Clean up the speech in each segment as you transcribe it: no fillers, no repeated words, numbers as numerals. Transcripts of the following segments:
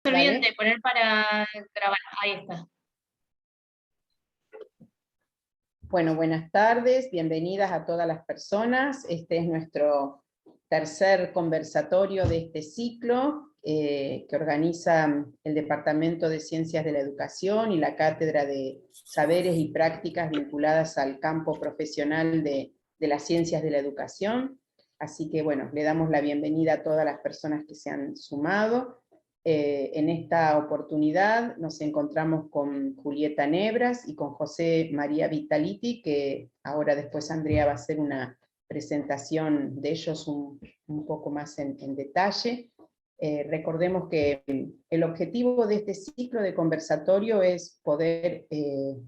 No se olviden Dale. de poner para grabar. Ahí está. Bueno, buenas tardes, bienvenidas a todas las personas. Este es nuestro tercer conversatorio de este ciclo que organiza el Departamento de Ciencias de la Educación y la Cátedra de Saberes y Prácticas vinculadas al campo profesional de las Ciencias de la Educación. Así que bueno, le damos la bienvenida a todas las personas que se han sumado. En esta oportunidad nos encontramos con Julieta Nebras y con José María Vitaliti, que ahora después Andrea va a hacer una presentación de ellos un poco más en detalle. Recordemos que el objetivo de este ciclo de conversatorio es poder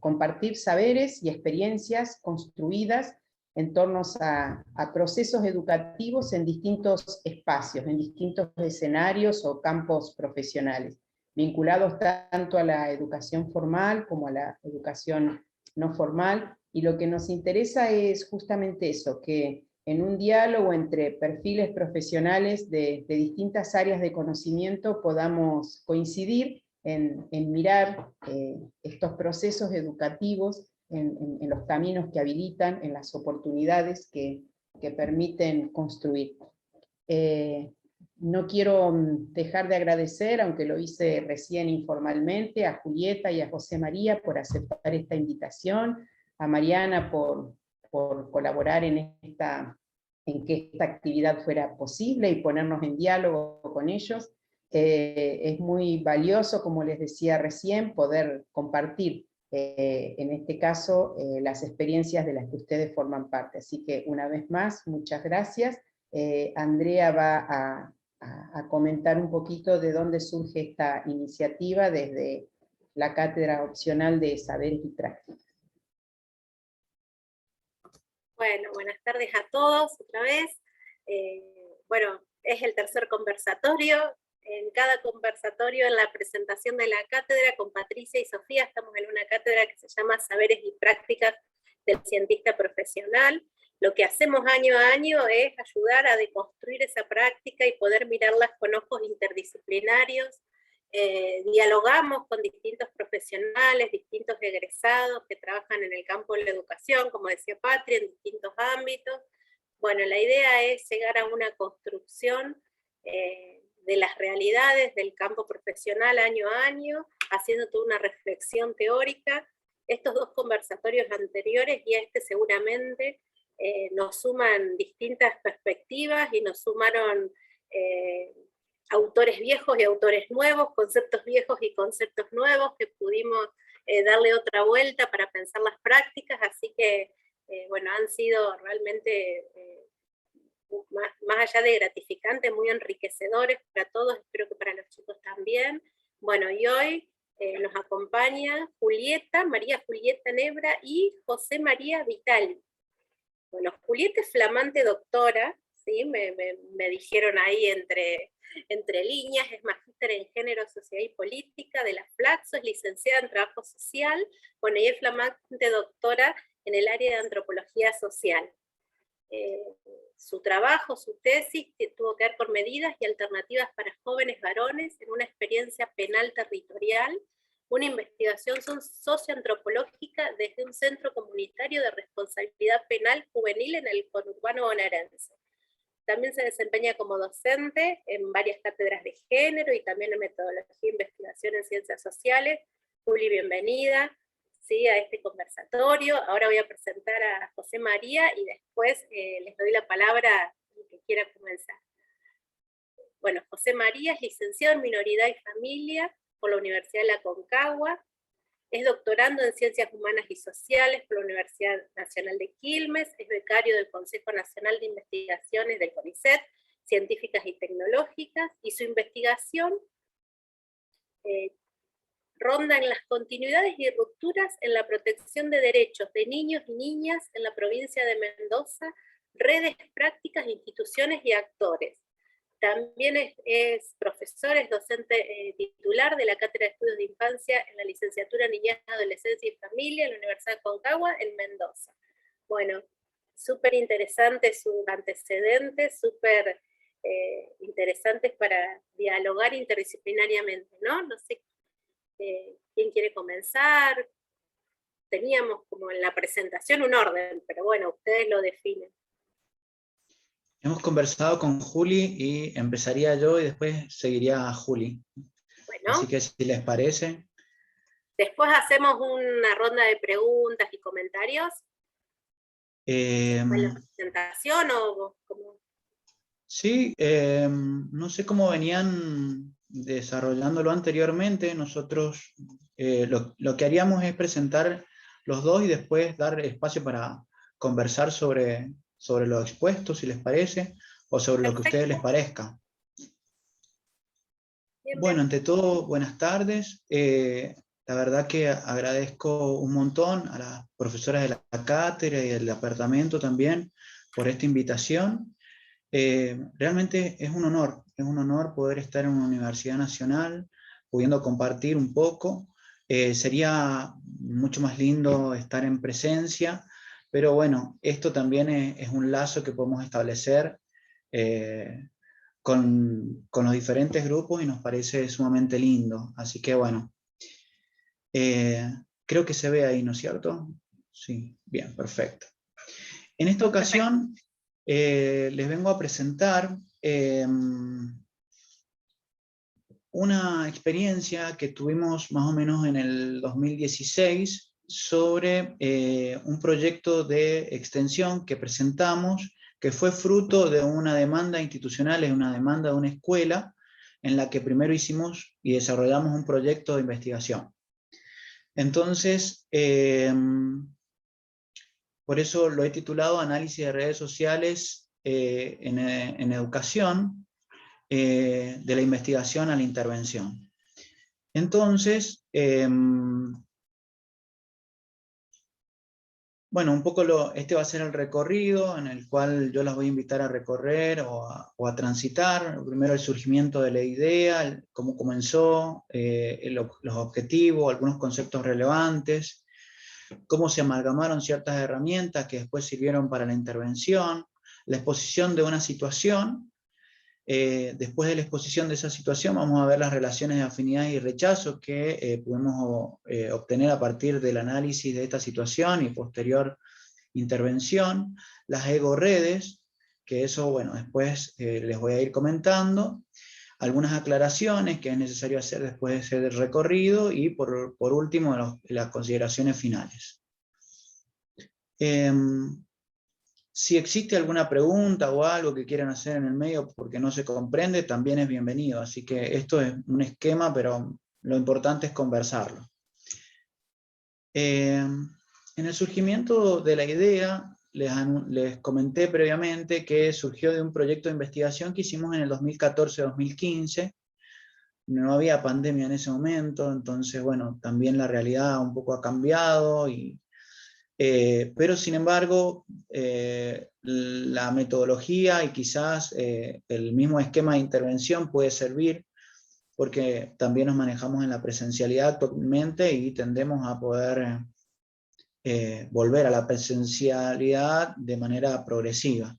compartir saberes y experiencias construidas en torno a procesos educativos en distintos espacios, en distintos escenarios o campos profesionales, vinculados tanto a la educación formal como a la educación no formal, y lo que nos interesa es justamente eso, que en un diálogo entre perfiles profesionales de distintas áreas de conocimiento podamos coincidir en mirar estos procesos educativos en los caminos que habilitan, en las oportunidades que permiten construir. No quiero dejar de agradecer, aunque lo hice recién informalmente, a Julieta y a José María por aceptar esta invitación, a Mariana por colaborar en que esta actividad fuera posible y ponernos en diálogo con ellos. Es muy valioso, como les decía recién, poder compartir en este caso, las experiencias de las que ustedes forman parte. Así que una vez más, muchas gracias. Andrea va a comentar un poquito de dónde surge esta iniciativa desde la Cátedra Opcional de Saberes y Prácticas. Bueno, buenas tardes a todos otra vez. Bueno, es el tercer conversatorio. En cada conversatorio, en la presentación de la cátedra, con Patricia y Sofía, estamos en una cátedra que se llama Saberes y Prácticas del Cientista Profesional. Lo que hacemos año a año es ayudar a deconstruir esa práctica y poder mirarlas con ojos interdisciplinarios. Dialogamos con distintos profesionales, distintos egresados que trabajan en el campo de la educación, como decía Patria, en distintos ámbitos. Bueno, la idea es llegar a una construcción de las realidades del campo profesional año a año, haciendo toda una reflexión teórica. Estos dos conversatorios anteriores y este seguramente nos suman distintas perspectivas y nos sumaron autores viejos y autores nuevos, conceptos viejos y conceptos nuevos que pudimos darle otra vuelta para pensar las prácticas, así que bueno, han sido realmente más allá de gratificantes, muy enriquecedores para todos, espero que para los chicos también. Bueno, y hoy nos acompaña Julieta, María Julieta Nebra y José María Vitali. Bueno, Julieta es flamante doctora, ¿sí? Me dijeron ahí entre líneas, es magíster en Género, Sociedad y Política de la Flaxo, es licenciada en Trabajo Social, bueno, y es flamante doctora en el área de Antropología Social. Su trabajo, su tesis, tuvo que ver con medidas y alternativas para jóvenes varones en una experiencia penal territorial, una investigación socioantropológica desde un centro comunitario de responsabilidad penal juvenil en el conurbano bonaerense. También se desempeña como docente en varias cátedras de género y también en metodología e investigación en ciencias sociales. Juli, bienvenida. ¿Sí? A este conversatorio. Ahora voy a presentar a José María y después les doy la palabra a quien que quiera comenzar. Bueno, José María es licenciado en Minoridad y Familia por la Universidad de la Aconcagua, es doctorando en Ciencias Humanas y Sociales por la Universidad Nacional de Quilmes, es becario del Consejo Nacional de Investigaciones del CONICET, Científicas y Tecnológicas, y su investigación ronda en las continuidades y rupturas en la protección de derechos de niños y niñas en la provincia de Mendoza, redes, prácticas, instituciones y actores. También es profesor, es docente titular de la Cátedra de Estudios de Infancia en la Licenciatura en Niñez, Adolescencia y Familia en la Universidad de Aconcagua en Mendoza. Bueno, súper interesante sus antecedentes, súper interesantes para dialogar interdisciplinariamente, ¿no? No sé quién quiere comenzar. Teníamos como en la presentación un orden, pero bueno, ustedes lo definen. Hemos conversado con Juli y empezaría yo y después seguiría Juli. Bueno, así que si les parece. Después hacemos una ronda de preguntas y comentarios. ¿En la presentación o cómo? Sí, no sé cómo venían desarrollándolo anteriormente. Nosotros lo que haríamos es presentar los dos y después dar espacio para conversar sobre lo expuesto, si les parece, o sobre lo que a ustedes les parezca. Bien, Bueno, bien. ante todo, buenas tardes. La verdad que agradezco un montón a las profesoras de la cátedra y del departamento también por esta invitación. Realmente es un honor poder estar en una universidad nacional, pudiendo compartir un poco. Sería mucho más lindo estar en presencia, pero bueno, esto también es un lazo que podemos establecer con los diferentes grupos y nos parece sumamente lindo. Así que bueno, creo que se ve ahí, ¿no es cierto? Sí, bien, perfecto. En esta ocasión les vengo a presentar una experiencia que tuvimos más o menos en el 2016 sobre un proyecto de extensión que presentamos, que fue fruto de una demanda institucional, es una demanda de una escuela, en la que primero hicimos y desarrollamos un proyecto de investigación. Entonces, por eso lo he titulado Análisis de redes sociales en educación, de la investigación a la intervención. Entonces, bueno, un poco este va a ser el recorrido en el cual yo las voy a invitar a recorrer o a transitar. Primero el surgimiento de la idea, cómo comenzó, los objetivos, algunos conceptos relevantes, cómo se amalgamaron ciertas herramientas que después sirvieron para la intervención, la exposición de una situación. Después de la exposición de esa situación vamos a ver las relaciones de afinidad y rechazo que podemos obtener a partir del análisis de esta situación y posterior intervención, las ego-redes, que eso, bueno, después les voy a ir comentando, algunas aclaraciones que es necesario hacer después de ese recorrido y por último las consideraciones finales. Si existe alguna pregunta o algo que quieran hacer en el medio porque no se comprende, también es bienvenido. Así que esto es un esquema, pero lo importante es conversarlo. En el surgimiento de la idea, les comenté previamente que surgió de un proyecto de investigación que hicimos en el 2014-2015. No había pandemia en ese momento, entonces, bueno, también la realidad un poco ha cambiado pero sin embargo, la metodología y quizás el mismo esquema de intervención puede servir porque también nos manejamos en la presencialidad actualmente y tendemos a poder volver a la presencialidad de manera progresiva.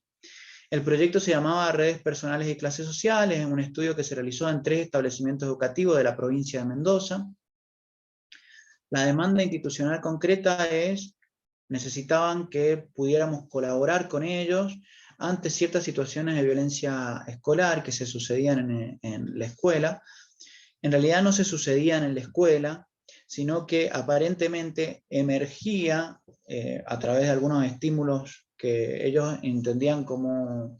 El proyecto se llamaba Redes Personales y Clases Sociales, es un estudio que se realizó en 3 establecimientos educativos de la provincia de Mendoza. La demanda institucional concreta es necesitaban que pudiéramos colaborar con ellos ante ciertas situaciones de violencia escolar que se sucedían en la escuela. En realidad no se sucedían en la escuela, sino que aparentemente emergía a través de algunos estímulos que ellos entendían como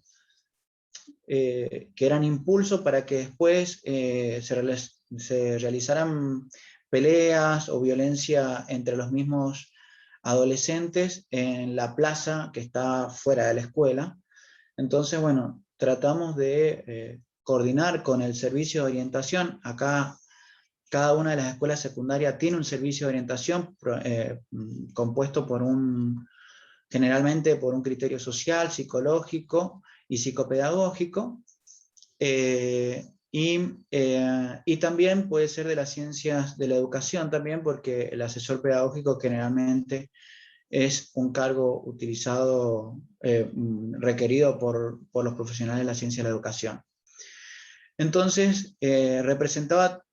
que eran impulsos para que después se realizaran peleas o violencia entre los mismos adolescentes en la plaza que está fuera de la escuela. Entonces, bueno, tratamos de coordinar con el servicio de orientación. Acá cada una de las escuelas secundarias tiene un servicio de orientación compuesto generalmente por un criterio social, psicológico y psicopedagógico. Y también puede ser de las ciencias de la educación también, porque el asesor pedagógico generalmente es un cargo utilizado, requerido por los profesionales de la ciencia de la educación. Entonces, representaba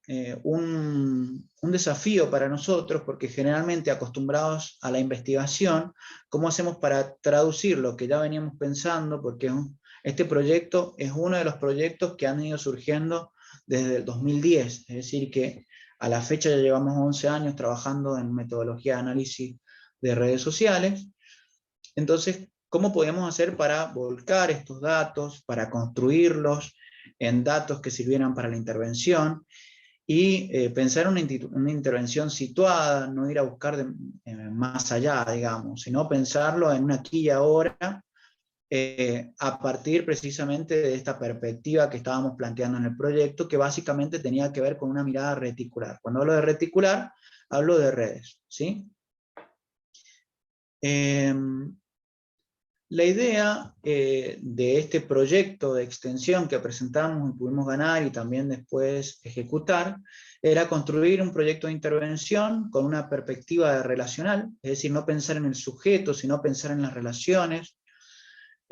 un desafío para nosotros, porque generalmente acostumbrados a la investigación, ¿cómo hacemos para traducir lo que ya veníamos pensando? Porque este proyecto es uno de los proyectos que han ido surgiendo desde el 2010, es decir que a la fecha ya llevamos 11 años trabajando en metodología de análisis de redes sociales. Entonces, ¿cómo podíamos hacer para volcar estos datos, para construirlos en datos que sirvieran para la intervención y pensar una intervención situada, no ir a buscar más allá, digamos, sino pensarlo en un aquí y ahora, a partir precisamente de esta perspectiva que estábamos planteando en el proyecto, que básicamente tenía que ver con una mirada reticular. Cuando hablo de reticular, hablo de redes, ¿sí? La idea de este proyecto de extensión que presentamos y pudimos ganar y también después ejecutar, era construir un proyecto de intervención con una perspectiva relacional, es decir, no pensar en el sujeto, sino pensar en las relaciones,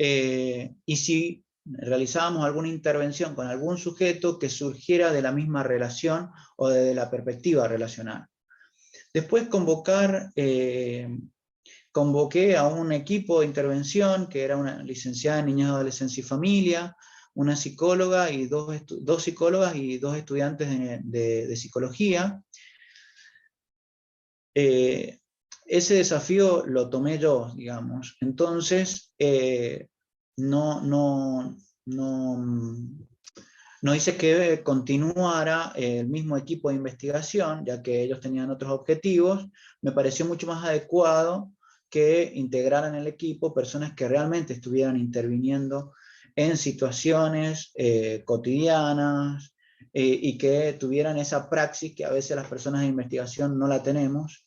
y si realizábamos alguna intervención con algún sujeto que surgiera de la misma relación o de la perspectiva relacional. Después convoqué a un equipo de intervención, que era una licenciada en Niñez, Adolescencia y Familia, una psicóloga y dos psicólogas y dos estudiantes de psicología. Ese desafío lo tomé yo, digamos. Entonces, no hice que continuara el mismo equipo de investigación, ya que ellos tenían otros objetivos. Me pareció mucho más adecuado que integraran el equipo personas que realmente estuvieran interviniendo en situaciones cotidianas, y que tuvieran esa praxis que a veces las personas de investigación no la tenemos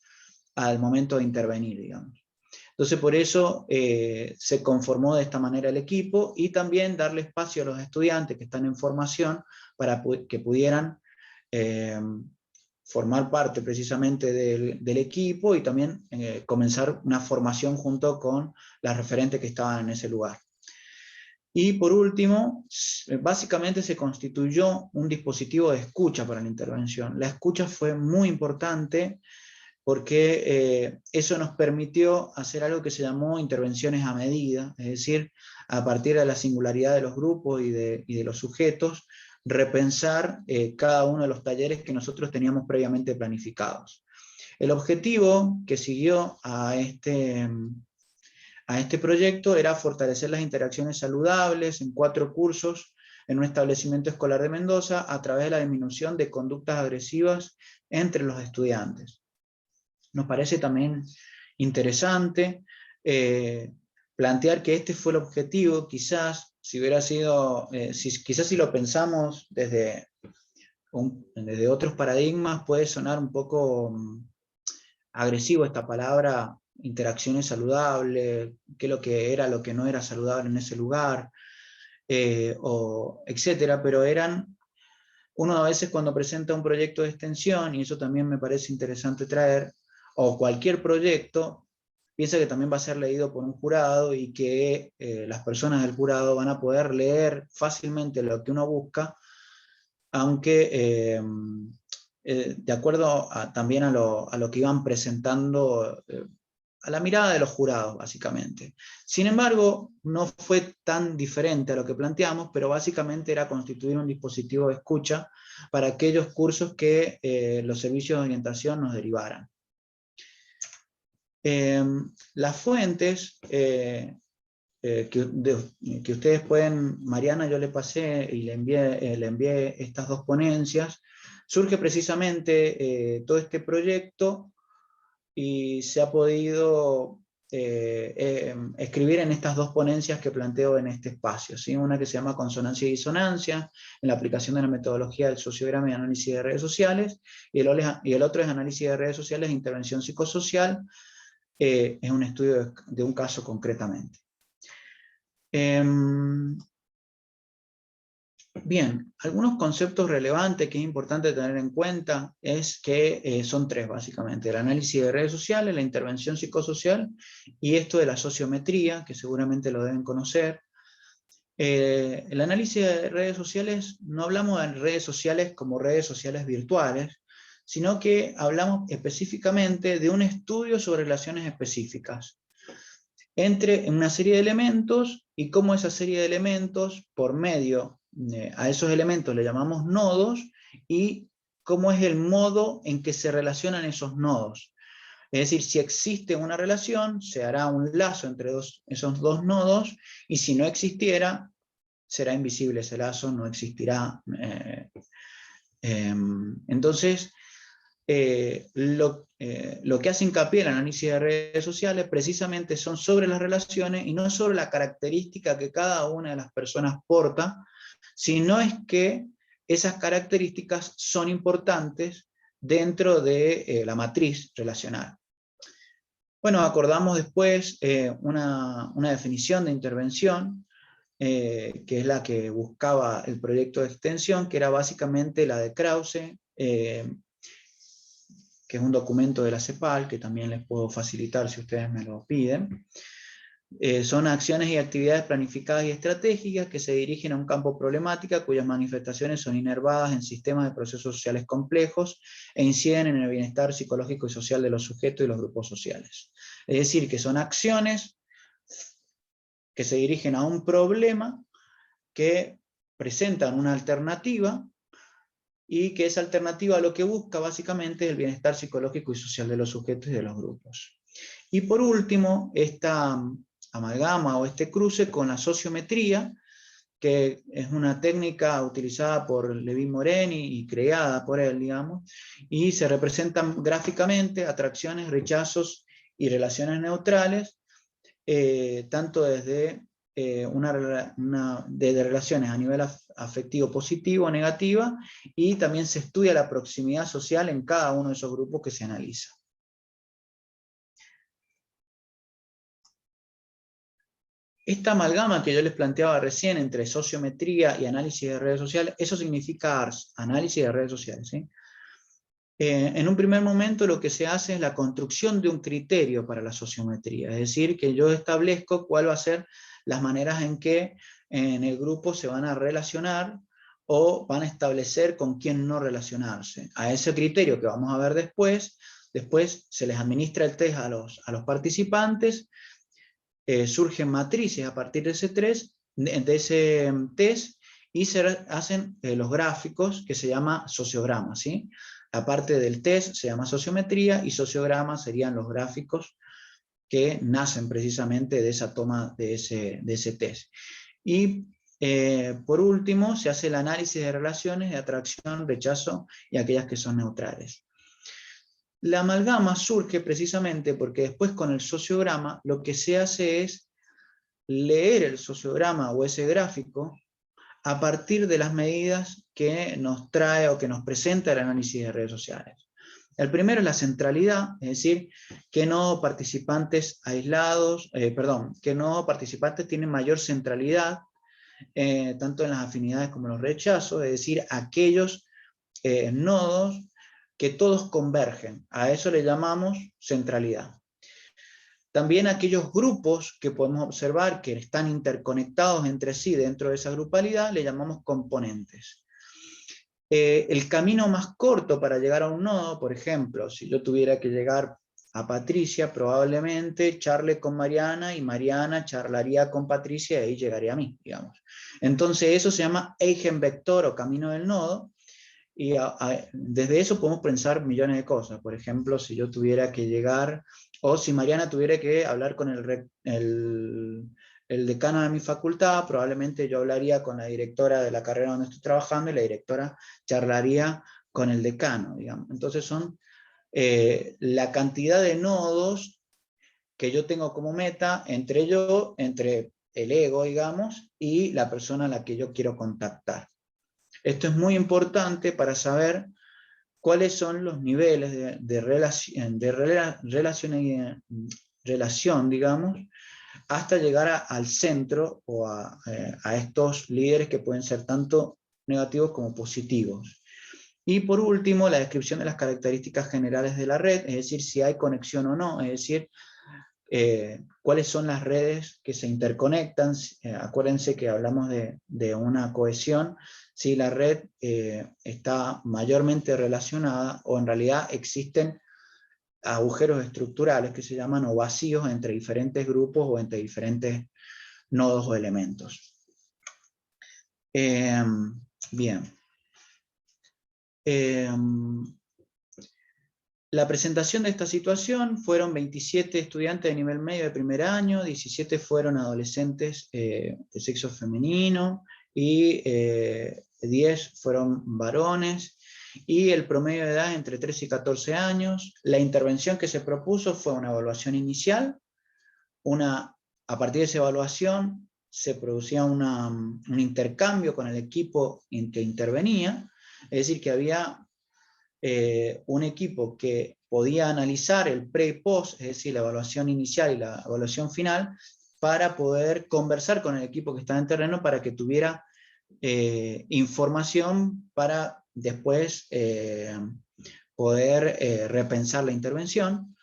al momento de intervenir, digamos. Entonces por eso se conformó de esta manera el equipo, y también darle espacio a los estudiantes que están en formación para que pudieran formar parte precisamente del equipo, y también comenzar una formación junto con las referentes que estaban en ese lugar. Y por último, básicamente se constituyó un dispositivo de escucha para la intervención. La escucha fue muy importante, porque eso nos permitió hacer algo que se llamó intervenciones a medida, es decir, a partir de la singularidad de los grupos y de los sujetos, repensar cada uno de los talleres que nosotros teníamos previamente planificados. El objetivo que siguió a este proyecto era fortalecer las interacciones saludables en 4 cursos en un establecimiento escolar de Mendoza, a través de la disminución de conductas agresivas entre los estudiantes. Nos parece también interesante plantear que este fue el objetivo. Quizás si hubiera sido, quizás si lo pensamos desde otros paradigmas, puede sonar un poco agresivo esta palabra, interacciones saludables, qué es lo que era, lo que no era saludable en ese lugar, etcétera, pero uno a veces cuando presenta un proyecto de extensión, y eso también me parece interesante traer, o cualquier proyecto, piensa que también va a ser leído por un jurado, y que las personas del jurado van a poder leer fácilmente lo que uno busca, aunque de acuerdo también a lo que iban presentando, a la mirada de los jurados, básicamente. Sin embargo, no fue tan diferente a lo que planteamos, pero básicamente era constituir un dispositivo de escucha para aquellos cursos que los servicios de orientación nos derivaran. Las fuentes que ustedes pueden, Mariana, yo le pasé y le envié estas 2 ponencias. Surge precisamente todo este proyecto, y se ha podido escribir en estas 2 ponencias que planteo en este espacio, ¿sí? Una que se llama Consonancia y Disonancia, en la aplicación de la metodología del sociograma y análisis de redes sociales, y el otro es Análisis de redes sociales e intervención psicosocial. Es un estudio de un caso concretamente. Bien, algunos conceptos relevantes que es importante tener en cuenta es que son tres básicamente: el análisis de redes sociales, la intervención psicosocial y esto de la sociometría, que seguramente lo deben conocer. El análisis de redes sociales, no hablamos de redes sociales como redes sociales virtuales, sino que hablamos específicamente de un estudio sobre relaciones específicas entre una serie de elementos y cómo esa serie de elementos, por medio a esos elementos le llamamos nodos, y cómo es el modo en que se relacionan esos nodos. Es decir, si existe una relación, se hará un lazo entre esos dos nodos, y si no existiera, será invisible ese lazo, no existirá. Entonces, lo que hace hincapié en el análisis de redes sociales precisamente son sobre las relaciones y no sobre la característica que cada una de las personas porta, sino es que esas características son importantes dentro de la matriz relacional. Bueno, acordamos después una definición de intervención, que es la que buscaba el proyecto de extensión, que era básicamente la de Krause, que es un documento de la CEPAL, que también les puedo facilitar si ustedes me lo piden. Son acciones y actividades planificadas y estratégicas que se dirigen a un campo problemática cuyas manifestaciones son inervadas en sistemas de procesos sociales complejos e inciden en el bienestar psicológico y social de los sujetos y los grupos sociales. Es decir, que son acciones que se dirigen a un problema, que presentan una alternativa, y que esa alternativa lo que busca básicamente es el bienestar psicológico y social de los sujetos y de los grupos. Y por último, esta amalgama o este cruce con la sociometría, que es una técnica utilizada por Levin-Moreni y creada por él, digamos, y se representan gráficamente atracciones, rechazos y relaciones neutrales, tanto desde desde relaciones a nivel afectivo positivo o negativa, y también se estudia la proximidad social en cada uno de esos grupos que se analiza. Esta amalgama que yo les planteaba recién entre sociometría y análisis de redes sociales, eso significa ARS, análisis de redes sociales, ¿sí? En un primer momento lo que se hace es la construcción de un criterio para la sociometría, es decir, que yo establezco cuál va a ser las maneras en que en el grupo se van a relacionar o van a establecer con quién no relacionarse. A ese criterio que vamos a ver después se les administra el test a los participantes, surgen matrices a partir de ese test, y se hacen los gráficos, que se llama sociograma, ¿sí? La parte del test se llama sociometría, y sociograma serían los gráficos que nacen precisamente de esa toma de ese test. Y por último, se hace el análisis de relaciones de atracción, rechazo y aquellas que son neutrales. La amalgama surge precisamente porque después, con el sociograma, lo que se hace es leer el sociograma o ese gráfico a partir de las medidas que nos trae o que nos presenta el análisis de redes sociales. El primero es la centralidad, es decir, que no participantes aislados, que no participantes tienen mayor centralidad, tanto en las afinidades como en los rechazos, es decir, aquellos nodos que todos convergen. A eso le llamamos centralidad. También aquellos grupos que podemos observar que están interconectados entre sí dentro de esa grupalidad, le llamamos componentes. El camino más corto para llegar a un nodo, por ejemplo, si yo tuviera que llegar a Patricia, probablemente charle con Mariana, y Mariana charlaría con Patricia, y ahí llegaría a mí, digamos. Entonces eso se llama eigenvector o camino del nodo, y desde eso podemos pensar millones de cosas. Por ejemplo, si yo tuviera que llegar, o si Mariana tuviera que hablar con el decano de mi facultad, probablemente yo hablaría con la directora de la carrera donde estoy trabajando, y la directora charlaría con el decano, digamos. Entonces son la cantidad de nodos que yo tengo como meta entre el ego, digamos, y la persona a la que yo quiero contactar. Esto es muy importante para saber cuáles son los niveles de relación, digamos, hasta llegar al centro, o a estos líderes que pueden ser tanto negativos como positivos. Y por último, la descripción de las características generales de la red, es decir, si hay conexión o no, es decir, cuáles son las redes que se interconectan. Acuérdense que hablamos de una cohesión, si la red está mayormente relacionada o en realidad existen agujeros estructurales que se llaman o vacíos entre diferentes grupos o entre diferentes nodos o elementos. Bien. La presentación de esta situación fueron 27 estudiantes de nivel medio de primer año, 17 fueron adolescentes de sexo femenino y 10 fueron varones, y el promedio de edad entre 13 y 14 años. La intervención que se propuso fue una evaluación inicial, a partir de esa evaluación se producía un intercambio con el equipo que intervenía, es decir, que había un equipo que podía analizar el pre y post, es decir, la evaluación inicial y la evaluación final, para poder conversar con el equipo que estaba en terreno para que tuviera información para después poder repensar la intervención.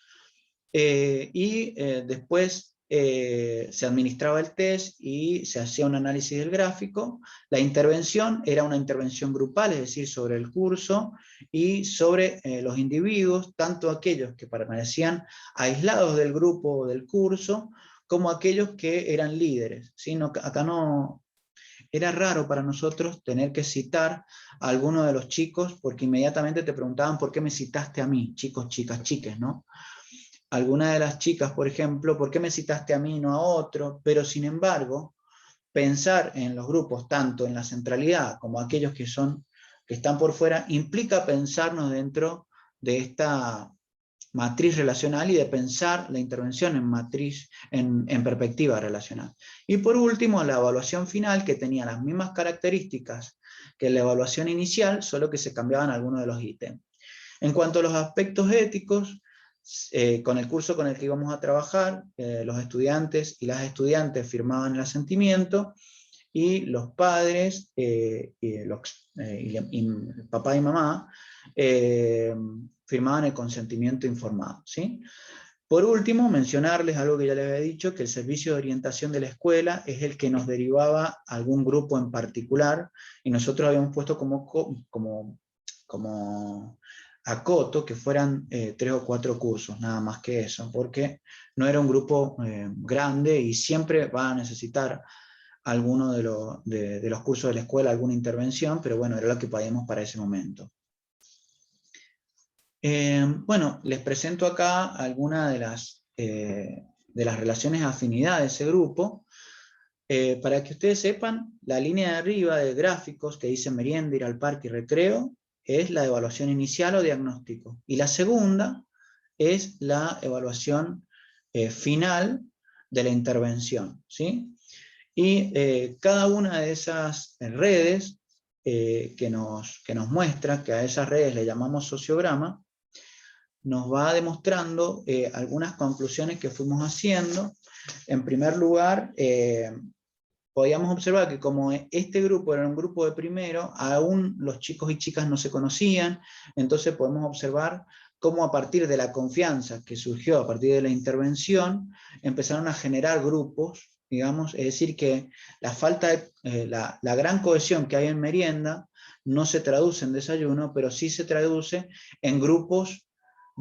Después se administraba el test y se hacía un análisis del gráfico. La intervención era una intervención grupal, es decir, sobre el curso y sobre los individuos, tanto aquellos que permanecían aislados del grupo o del curso, como aquellos que eran líderes, ¿sí? Acá no... Era raro para nosotros tener que citar a alguno de los chicos, porque inmediatamente te preguntaban ¿por qué me citaste a mí? Chicos, chicas, chiques, ¿no? Alguna de las chicas, por ejemplo, ¿por qué me citaste a mí y no a otro? Pero sin embargo, pensar en los grupos, tanto en la centralidad como aquellos que están por fuera, implica pensarnos dentro de esta matriz relacional y de pensar la intervención en perspectiva relacional. Y por último, la evaluación final, que tenía las mismas características que la evaluación inicial, solo que se cambiaban algunos de los ítems. En cuanto a los aspectos éticos, con el curso con el que íbamos a trabajar, los estudiantes y las estudiantes firmaban el asentimiento, y los padres, papá y mamá, firmaban el consentimiento informado, ¿sí? Por último, mencionarles algo que ya les había dicho, que el servicio de orientación de la escuela es el que nos derivaba a algún grupo en particular, y nosotros habíamos puesto como acoto que fueran 3 o 4 cursos, nada más que eso, porque no era un grupo grande y siempre va a necesitar alguno de los cursos de la escuela, alguna intervención, pero bueno, era lo que podíamos para ese momento. Bueno, les presento acá algunas de las relaciones de afinidad de ese grupo. Para que ustedes sepan, la línea de arriba de gráficos que dice merienda, ir al parque y recreo, es la evaluación inicial o diagnóstico. Y la segunda es la evaluación final de la intervención, ¿sí? Y cada una de esas redes que nos muestra, que a esas redes le llamamos sociograma, nos va demostrando algunas conclusiones que fuimos haciendo. En primer lugar, podíamos observar que como este grupo era un grupo de primero, aún los chicos y chicas no se conocían, entonces podemos observar cómo a partir de la confianza que surgió a partir de la intervención, empezaron a generar grupos, digamos, es decir que la gran cohesión que hay en merienda no se traduce en desayuno, pero sí se traduce en grupos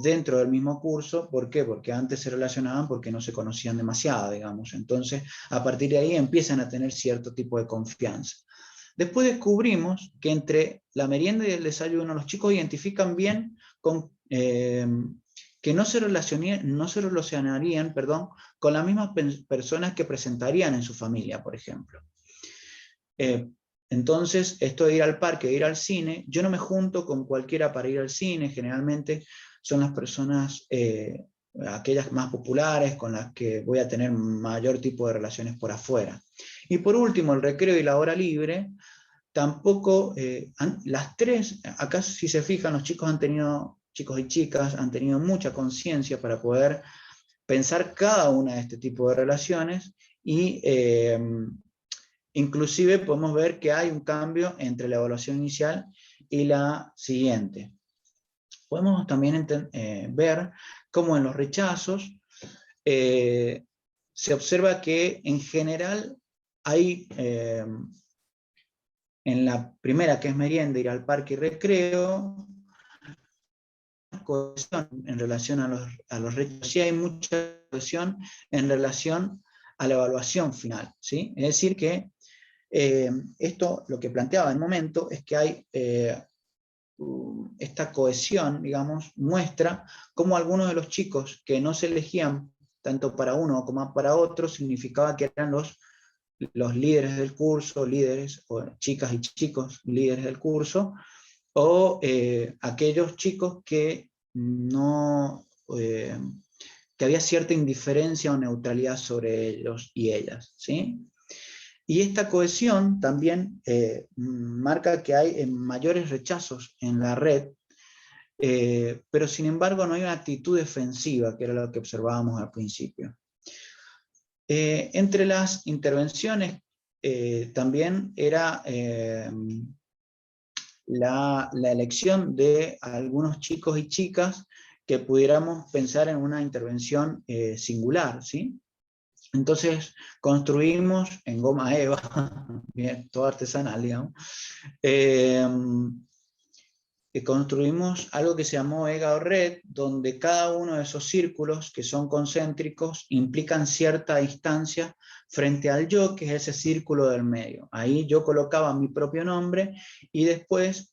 dentro del mismo curso. ¿Por qué? Porque antes se relacionaban porque no se conocían demasiado, digamos. Entonces, a partir de ahí empiezan a tener cierto tipo de confianza. Después descubrimos que entre la merienda y el desayuno los chicos identifican bien con, que no se relacionarían con las mismas personas que presentarían en su familia, por ejemplo. Entonces, esto de ir al parque, de ir al cine, yo no me junto con cualquiera para ir al cine, generalmente son las personas, aquellas más populares, con las que voy a tener mayor tipo de relaciones por afuera. Y por último, el recreo y la hora libre, tampoco, las tres, acá si se fijan, los chicos y chicas han tenido mucha conciencia para poder pensar cada una de este tipo de relaciones, y Inclusive podemos ver que hay un cambio entre la evaluación inicial y la siguiente. Podemos también ver cómo en los rechazos se observa que en general hay, en la primera, que es merienda, ir al parque y recreo, cohesión en relación a los rechazos, sí hay mucha cohesión en relación a la evaluación final, ¿sí? Es decir que esto lo que planteaba en el momento es que hay esta cohesión, digamos, muestra cómo algunos de los chicos que no se elegían tanto para uno como para otro, significaba que eran los líderes del curso, líderes, o chicas y chicos líderes del curso, o aquellos chicos que no, que había cierta indiferencia o neutralidad sobre ellos y ellas, ¿sí? Y esta cohesión también marca que hay mayores rechazos en la red, pero sin embargo no hay una actitud defensiva, que era lo que observábamos al principio. Entre las intervenciones también era la elección de algunos chicos y chicas que pudiéramos pensar en una intervención singular, ¿sí? Entonces construimos en goma eva, bien, todo artesanal, digamos, construimos algo que se llamó EGA o red, donde cada uno de esos círculos que son concéntricos implican cierta distancia frente al yo, que es ese círculo del medio. Ahí yo colocaba mi propio nombre y después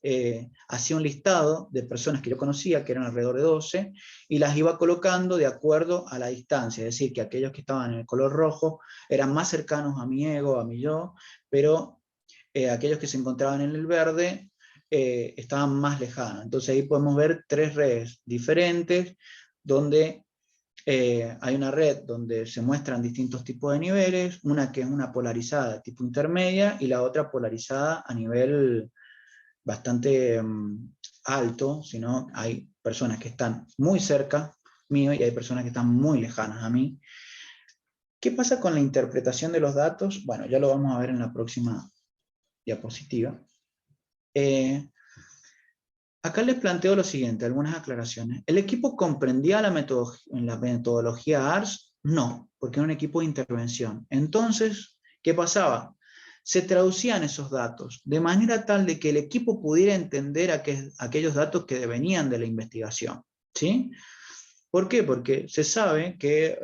hacía un listado de personas que yo conocía, que eran alrededor de 12, y las iba colocando de acuerdo a la distancia, es decir, que aquellos que estaban en el color rojo eran más cercanos a mi ego, a mi yo, pero aquellos que se encontraban en el verde estaban más lejanos. Entonces ahí podemos ver 3 redes diferentes, donde hay una red donde se muestran distintos tipos de niveles, una que es una polarizada de tipo intermedia, y la otra polarizada a nivel bastante alto, sino hay personas que están muy cerca mío y hay personas que están muy lejanas a mí. ¿Qué pasa con la interpretación de los datos? Bueno, ya lo vamos a ver en la próxima diapositiva. Acá les planteo lo siguiente, algunas aclaraciones. ¿El equipo comprendía la metodología ARS? No, porque era un equipo de intervención. Entonces, ¿qué pasaba? Se traducían esos datos de manera tal de que el equipo pudiera entender aquellos datos que venían de la investigación, ¿sí? ¿Por qué? Porque se sabe que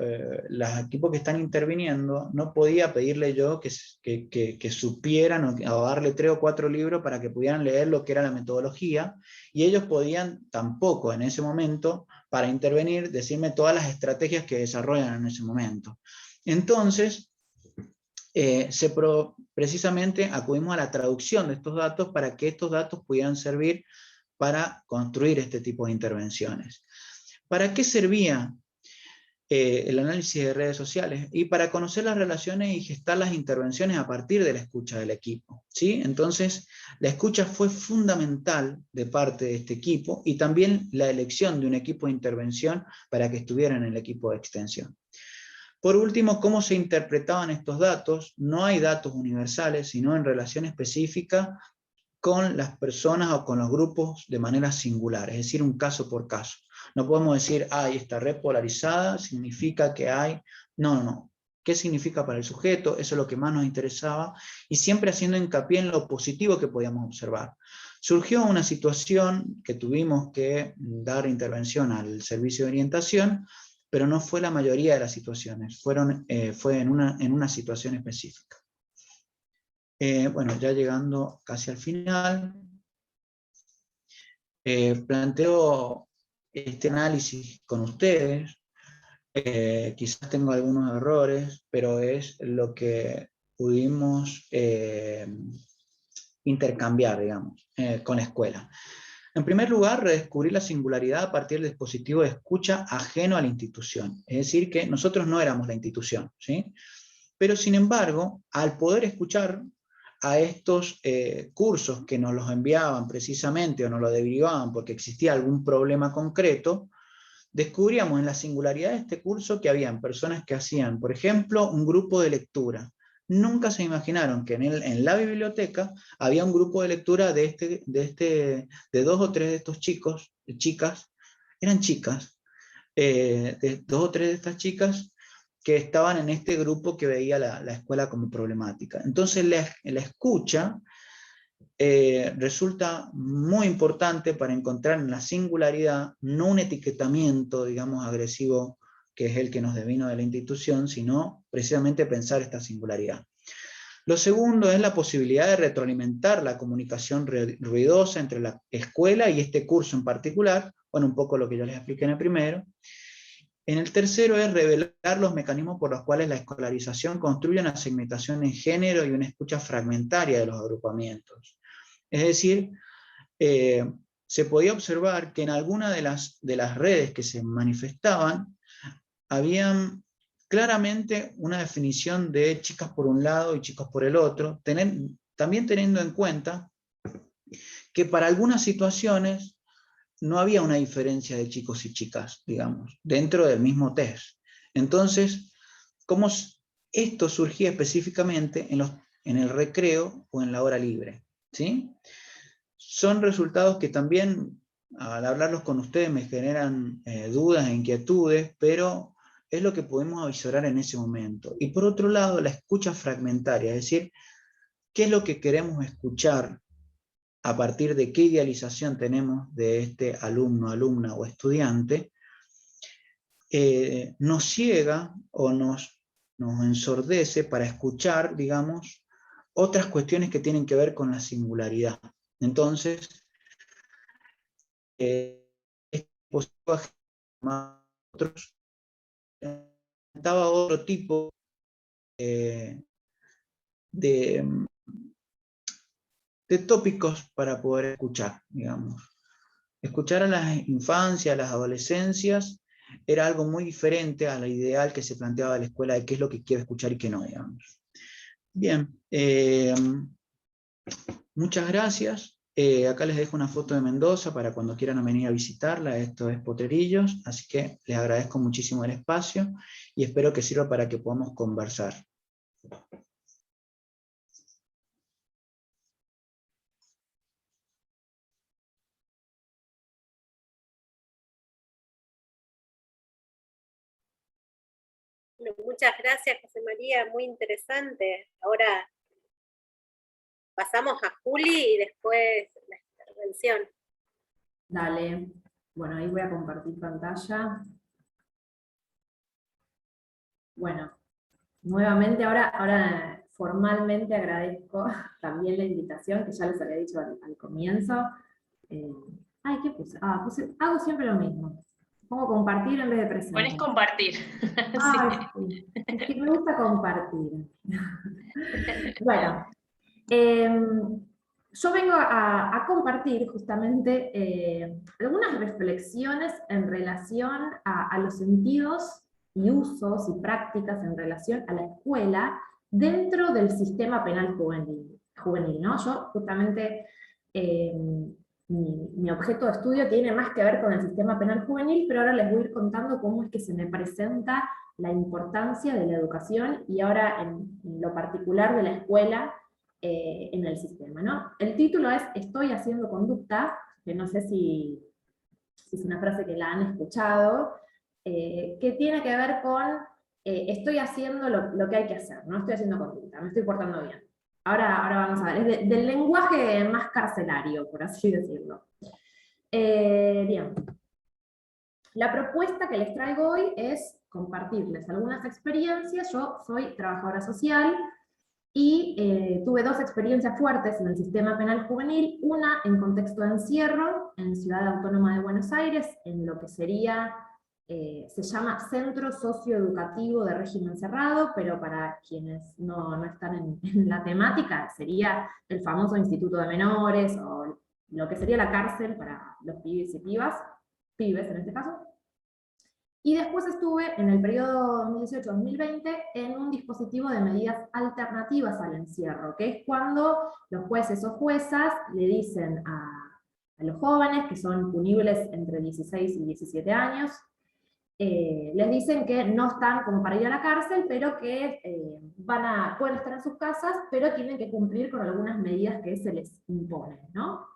los equipos que están interviniendo no podía pedirle yo que supieran o darle 3 o 4 libros para que pudieran leer lo que era la metodología, y ellos podían tampoco en ese momento, para intervenir, decirme todas las estrategias que desarrollan en ese momento. Entonces, precisamente acudimos a la traducción de estos datos para que estos datos pudieran servir para construir este tipo de intervenciones. ¿Para qué servía el análisis de redes sociales? Y para conocer las relaciones y gestar las intervenciones a partir de la escucha del equipo, ¿sí? Entonces, la escucha fue fundamental de parte de este equipo, y también la elección de un equipo de intervención para que estuviera en el equipo de extensión. Por último, ¿cómo se interpretaban estos datos? No hay datos universales, sino en relación específica con las personas o con los grupos de manera singular, es decir, un caso por caso. No podemos decir, esta red polarizada significa que hay... No. ¿Qué significa para el sujeto? Eso es lo que más nos interesaba, y siempre haciendo hincapié en lo positivo que podíamos observar. Surgió una situación que tuvimos que dar intervención al servicio de orientación, pero no fue la mayoría de las situaciones, fue en una situación específica. Bueno, ya llegando casi al final, planteo este análisis con ustedes. Quizás tengo algunos errores, pero es lo que pudimos intercambiar, digamos, con la escuela. En primer lugar, redescubrir la singularidad a partir del dispositivo de escucha ajeno a la institución. Es decir, que nosotros no éramos la institución, ¿sí? Pero sin embargo, al poder escuchar a estos cursos que nos los enviaban precisamente o nos lo derivaban porque existía algún problema concreto, descubríamos en la singularidad de este curso que habían personas que hacían, por ejemplo, un grupo de lectura. nunca se imaginaron que en la biblioteca había un grupo de lectura de 2 o 3 de estos chicos, chicas, eran chicas, de 2 o 3 de estas chicas que estaban en este grupo que veía la escuela como problemática. Entonces la escucha resulta muy importante para encontrar en la singularidad, no un etiquetamiento, digamos, agresivo, que es el que nos devino de la institución, sino precisamente pensar esta singularidad. Lo segundo es la posibilidad de retroalimentar la comunicación ruidosa entre la escuela y este curso en particular, bueno, un poco lo que yo les expliqué en el primero. En el tercero es revelar los mecanismos por los cuales la escolarización construye una segmentación en género y una escucha fragmentaria de los agrupamientos. Es decir, se podía observar que en alguna de las redes que se manifestaban, habían claramente una definición de chicas por un lado y chicos por el otro, también teniendo en cuenta que para algunas situaciones no había una diferencia de chicos y chicas, digamos, dentro del mismo test. Entonces, ¿cómo esto surgía específicamente en el recreo o en la hora libre? ¿Sí? Son resultados que también, al hablarlos con ustedes, me generan dudas e inquietudes, pero es lo que podemos avisorar en ese momento. Y por otro lado, la escucha fragmentaria, es decir, ¿qué es lo que queremos escuchar a partir de qué idealización tenemos de este alumno, alumna o estudiante? Nos ciega o nos ensordece para escuchar, digamos, otras cuestiones que tienen que ver con la singularidad. Entonces, es posible otros estaba otro tipo de tópicos para poder escuchar, digamos. Escuchar a las infancias, a las adolescencias, era algo muy diferente a la ideal que se planteaba de la escuela de qué es lo que quiero escuchar y qué no, digamos. Bien, muchas gracias. Acá les dejo una foto de Mendoza para cuando quieran venir a visitarla. Esto es Potrerillos, así que les agradezco muchísimo el espacio y espero que sirva para que podamos conversar. Bueno, muchas gracias, José María, muy interesante. Ahora pasamos a Juli y después la intervención. Dale. Bueno, ahí voy a compartir pantalla. Bueno, nuevamente ahora formalmente agradezco también la invitación, que ya les había dicho al comienzo. ¿Qué puse? Hago siempre lo mismo. Pongo compartir en vez de presentar. Pones compartir. Sí. Es que me gusta compartir. Bueno, yo vengo a compartir justamente algunas reflexiones en relación a los sentidos y usos y prácticas en relación a la escuela dentro del sistema penal juvenil, ¿no? Yo justamente, mi objeto de estudio tiene más que ver con el sistema penal juvenil, pero ahora les voy a ir contando cómo es que se me presenta la importancia de la educación y ahora en lo particular de la escuela en el sistema, ¿no? El título es Estoy haciendo conducta, que no sé si es una frase que la han escuchado, que tiene que ver con estoy haciendo lo que hay que hacer, no estoy haciendo conducta, me estoy portando bien. Ahora vamos a ver, es del lenguaje más carcelario, por así decirlo. Bien. La propuesta que les traigo hoy es compartirles algunas experiencias. Yo soy trabajadora social y tuve 2 experiencias fuertes en el sistema penal juvenil, una en contexto de encierro en Ciudad Autónoma de Buenos Aires, en lo que sería, se llama Centro Socioeducativo de Régimen Cerrado, pero para quienes no están en la temática, sería el famoso Instituto de Menores, o lo que sería la cárcel para los pibes y pibes en este caso. Y después estuve en el periodo 2018-2020 en un dispositivo de medidas alternativas al encierro, que es cuando los jueces o juezas le dicen a los jóvenes, que son punibles entre 16 y 17 años, les dicen que no están como para ir a la cárcel, pero que pueden estar en sus casas, pero tienen que cumplir con algunas medidas que se les imponen, ¿no?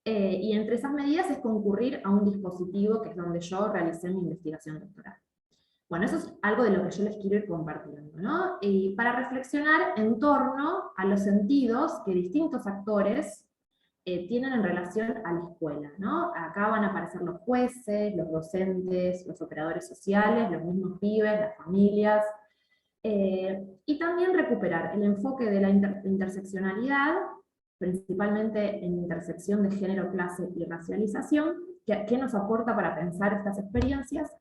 Y entre esas medidas es concurrir a un dispositivo que es donde yo realicé mi investigación doctoral. Bueno, eso es algo de lo que yo les quiero ir compartiendo, ¿no? Y para reflexionar en torno a los sentidos que distintos actores tienen en relación a la escuela, ¿no? Acá van a aparecer los jueces, los docentes, los operadores sociales, los mismos pibes, las familias, y también recuperar el enfoque de la interseccionalidad, principalmente en intersección de género, clase y racialización, que nos aporta para pensar estas experiencias,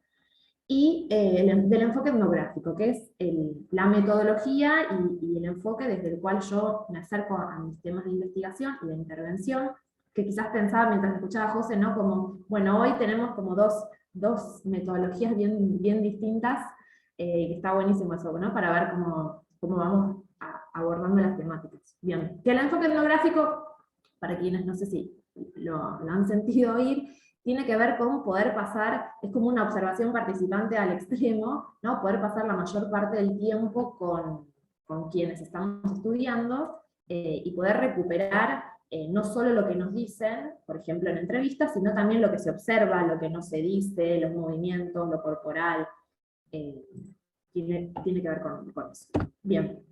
y del enfoque etnográfico, que es la metodología y el enfoque desde el cual yo me acerco a mis temas de investigación y de intervención, que quizás pensaba mientras escuchaba a José, ¿no? Como, bueno, hoy tenemos como dos metodologías bien distintas, que está buenísimo eso, ¿no? Para ver cómo vamos abordando las temáticas. Bien, que el enfoque etnográfico, para quienes no sé si lo han sentido oír, tiene que ver con poder pasar, es como una observación participante al extremo, ¿no? Poder pasar la mayor parte del tiempo con quienes estamos estudiando, y poder recuperar no solo lo que nos dicen, por ejemplo en entrevistas, sino también lo que se observa, lo que no se dice, los movimientos, lo corporal, tiene que ver con eso. Bien.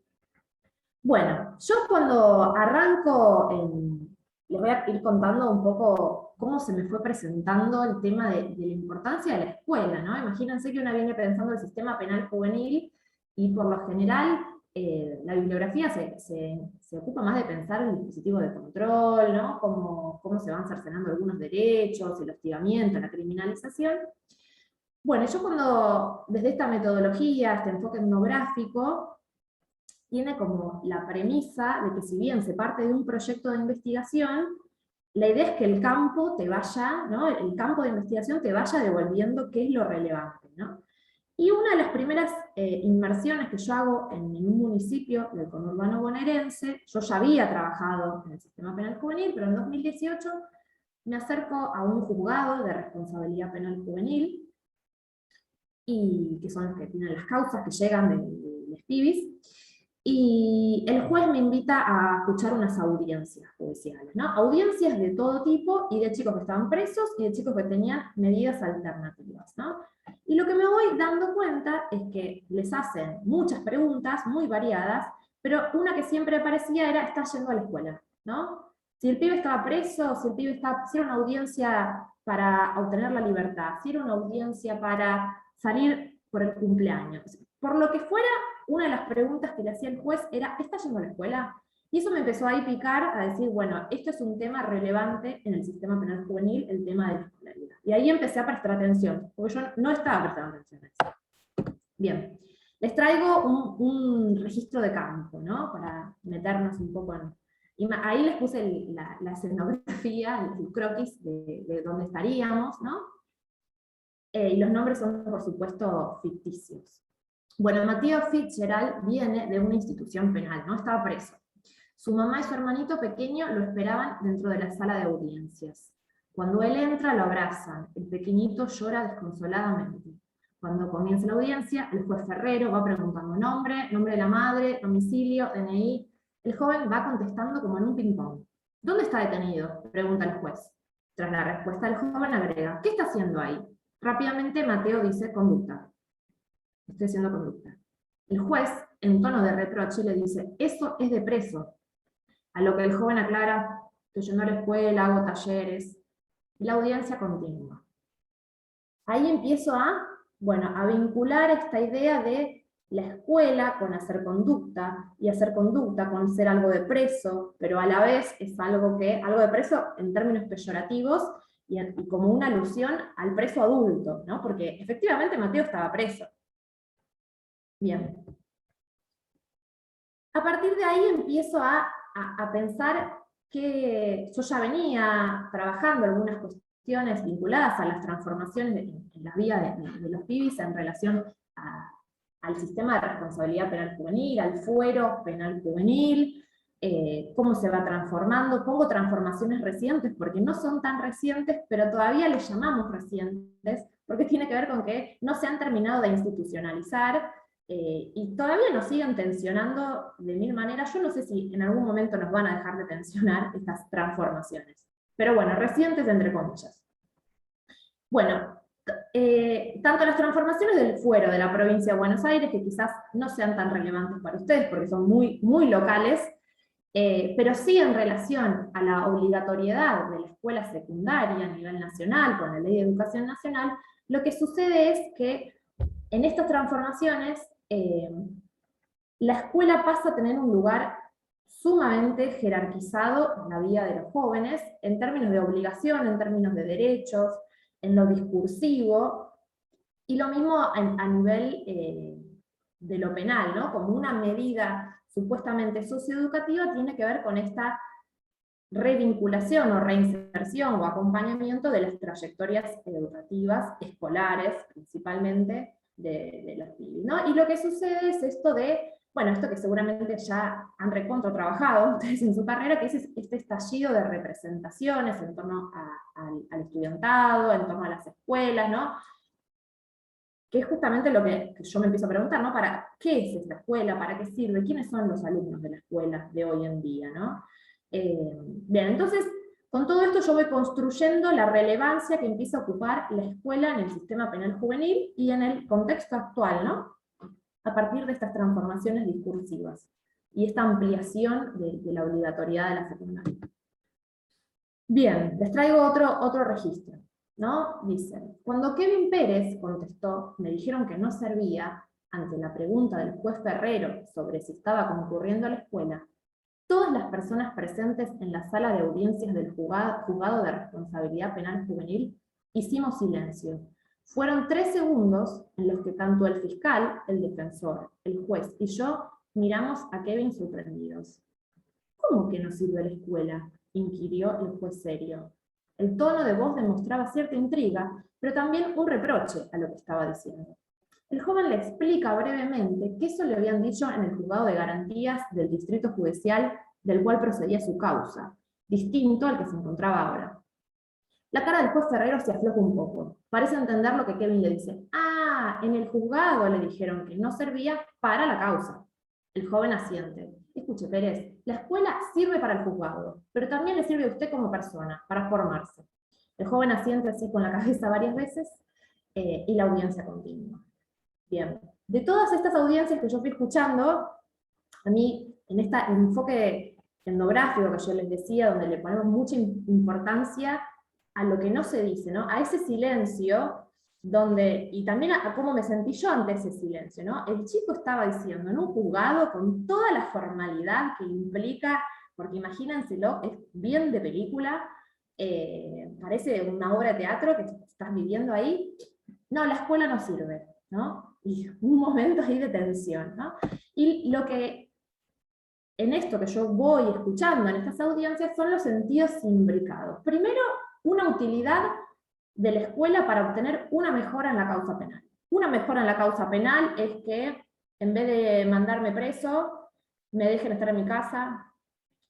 Bueno, yo cuando arranco les voy a ir contando un poco cómo se me fue presentando el tema de la importancia de la escuela, ¿no? Imagínense que uno viene pensando el sistema penal juvenil, y por lo general la bibliografía se ocupa más de pensar el dispositivo de control, ¿no? Cómo se van cercenando algunos derechos, el hostigamiento, la criminalización. Bueno, yo cuando, desde esta metodología, este enfoque etnográfico, tiene como la premisa de que si bien se parte de un proyecto de investigación, la idea es que el campo te vaya, ¿no? El campo de investigación te vaya devolviendo qué es lo relevante, ¿no? Y una de las primeras inmersiones que yo hago en un municipio del conurbano bonaerense, yo ya había trabajado en el sistema penal juvenil, pero en 2018 me acerco a un juzgado de responsabilidad penal juvenil, y que son los que tienen las causas que llegan de los pibis, y el juez me invita a escuchar unas audiencias judiciales, ¿no? Audiencias de todo tipo, y de chicos que estaban presos, y de chicos que tenían medidas alternativas, ¿no? Y lo que me voy dando cuenta es que les hacen muchas preguntas, muy variadas, pero una que siempre aparecía era, ¿estás yendo a la escuela? ¿No? Si el pibe estaba preso, si era una audiencia para obtener la libertad, si era una audiencia para salir por el cumpleaños, por lo que fuera, una de las preguntas que le hacía el juez era, ¿estás yendo a la escuela? Y eso me empezó ahí picar, a decir, bueno, esto es un tema relevante en el sistema penal juvenil, el tema de la escolaridad. Y ahí empecé a prestar atención, porque yo no estaba prestando atención a eso. Bien, les traigo un registro de campo, ¿no? Para meternos un poco en... Y ahí les puse la escenografía, el croquis de dónde estaríamos, ¿no? Y los nombres son, por supuesto, ficticios. Bueno, Mateo Fitzgerald viene de una institución penal, ¿no? Estaba preso. Su mamá y su hermanito pequeño lo esperaban dentro de la sala de audiencias. Cuando él entra, lo abrazan. El pequeñito llora desconsoladamente. Cuando comienza la audiencia, el juez Ferrero va preguntando nombre de la madre, domicilio, DNI. El joven va contestando como en un ping-pong. ¿Dónde está detenido?, pregunta el juez. Tras la respuesta, el joven agrega, ¿qué está haciendo ahí? Rápidamente Mateo dice, conducta. Estoy haciendo conducta. El juez, en tono de reproche, le dice, eso es de preso. A lo que el joven aclara, estoy yendo a la escuela, hago talleres. Y la audiencia continúa. Ahí empiezo a vincular esta idea de la escuela con hacer conducta, y hacer conducta con ser algo de preso, pero a la vez es algo de preso en términos peyorativos, y como una alusión al preso adulto, ¿no? Porque efectivamente Mateo estaba preso. Bien. A partir de ahí empiezo a pensar que yo ya venía trabajando algunas cuestiones vinculadas a las transformaciones en la vida de los pibis en relación al sistema de responsabilidad penal juvenil, al fuero penal juvenil, cómo se va transformando. Pongo transformaciones recientes porque no son tan recientes, pero todavía les llamamos recientes, porque tiene que ver con que no se han terminado de institucionalizar, y todavía nos siguen tensionando de mil maneras. Yo no sé si en algún momento nos van a dejar de tensionar estas transformaciones. Pero bueno, recientes entre comillas. Bueno, tanto las transformaciones del fuero de la provincia de Buenos Aires, que quizás no sean tan relevantes para ustedes porque son muy, muy locales, pero sí en relación a la obligatoriedad de la escuela secundaria a nivel nacional, con la Ley de Educación Nacional, lo que sucede es que en estas transformaciones la escuela pasa a tener un lugar sumamente jerarquizado en la vida de los jóvenes, en términos de obligación, en términos de derechos, en lo discursivo, y lo mismo a nivel de lo penal, ¿no? Como una medida supuestamente socioeducativa tiene que ver con esta revinculación o reinserción o acompañamiento de las trayectorias educativas, escolares, principalmente, de los pibes, ¿no? Y lo que sucede es esto de, bueno, esto que seguramente ya han trabajado ustedes en su carrera, que es este estallido de representaciones en torno al estudiantado, en torno a las escuelas, ¿no? Que es justamente lo que yo me empiezo a preguntar, ¿no? ¿Para qué es esta escuela? ¿Para qué sirve? ¿Quiénes son los alumnos de la escuela de hoy en día, ¿no? Bien, entonces, con todo esto yo voy construyendo la relevancia que empieza a ocupar la escuela en el sistema penal juvenil y en el contexto actual, ¿no? A partir de estas transformaciones discursivas y esta ampliación de la obligatoriedad de la secundaria. Bien, les traigo otro registro, ¿no? Dice, cuando Kevin Pérez contestó, me dijeron que no servía, ante la pregunta del juez Ferrero sobre si estaba concurriendo a la escuela, todas las personas presentes en la sala de audiencias del juzgado de responsabilidad penal juvenil hicimos silencio. Fueron 3 segundos en los que tanto el fiscal, el defensor, el juez y yo miramos a Kevin sorprendidos. ¿Cómo que no sirve la escuela?, inquirió el juez serio. El tono de voz demostraba cierta intriga, pero también un reproche a lo que estaba diciendo. El joven le explica brevemente que eso le habían dicho en el juzgado de garantías del distrito judicial del cual procedía su causa, distinto al que se encontraba ahora. La cara del juez Ferrero se afloja un poco. Parece entender lo que Kevin le dice. Ah, en el juzgado le dijeron que no servía para la causa. El joven asiente. Escuche, Pérez, la escuela sirve para el juzgado, pero también le sirve a usted como persona, para formarse. El joven asiente así con la cabeza varias veces y la audiencia continúa. Bien, de todas estas audiencias que yo fui escuchando, a mí, en este enfoque etnográfico que yo les decía, donde le ponemos mucha importancia a lo que no se dice, ¿no? A ese silencio, donde, y también a cómo me sentí yo ante ese silencio, ¿no? El chico estaba diciendo en un juzgado con toda la formalidad que implica, porque imagínenselo, es bien de película, parece una obra de teatro que estás viviendo ahí. No, la escuela no sirve, ¿no? Y un momento ahí de tensión, ¿no? Y lo que en esto que yo voy escuchando en estas audiencias son los sentidos imbricados. Primero, una utilidad de la escuela para obtener una mejora en la causa penal. Una mejora en la causa penal es que, en vez de mandarme preso, me dejen estar en mi casa,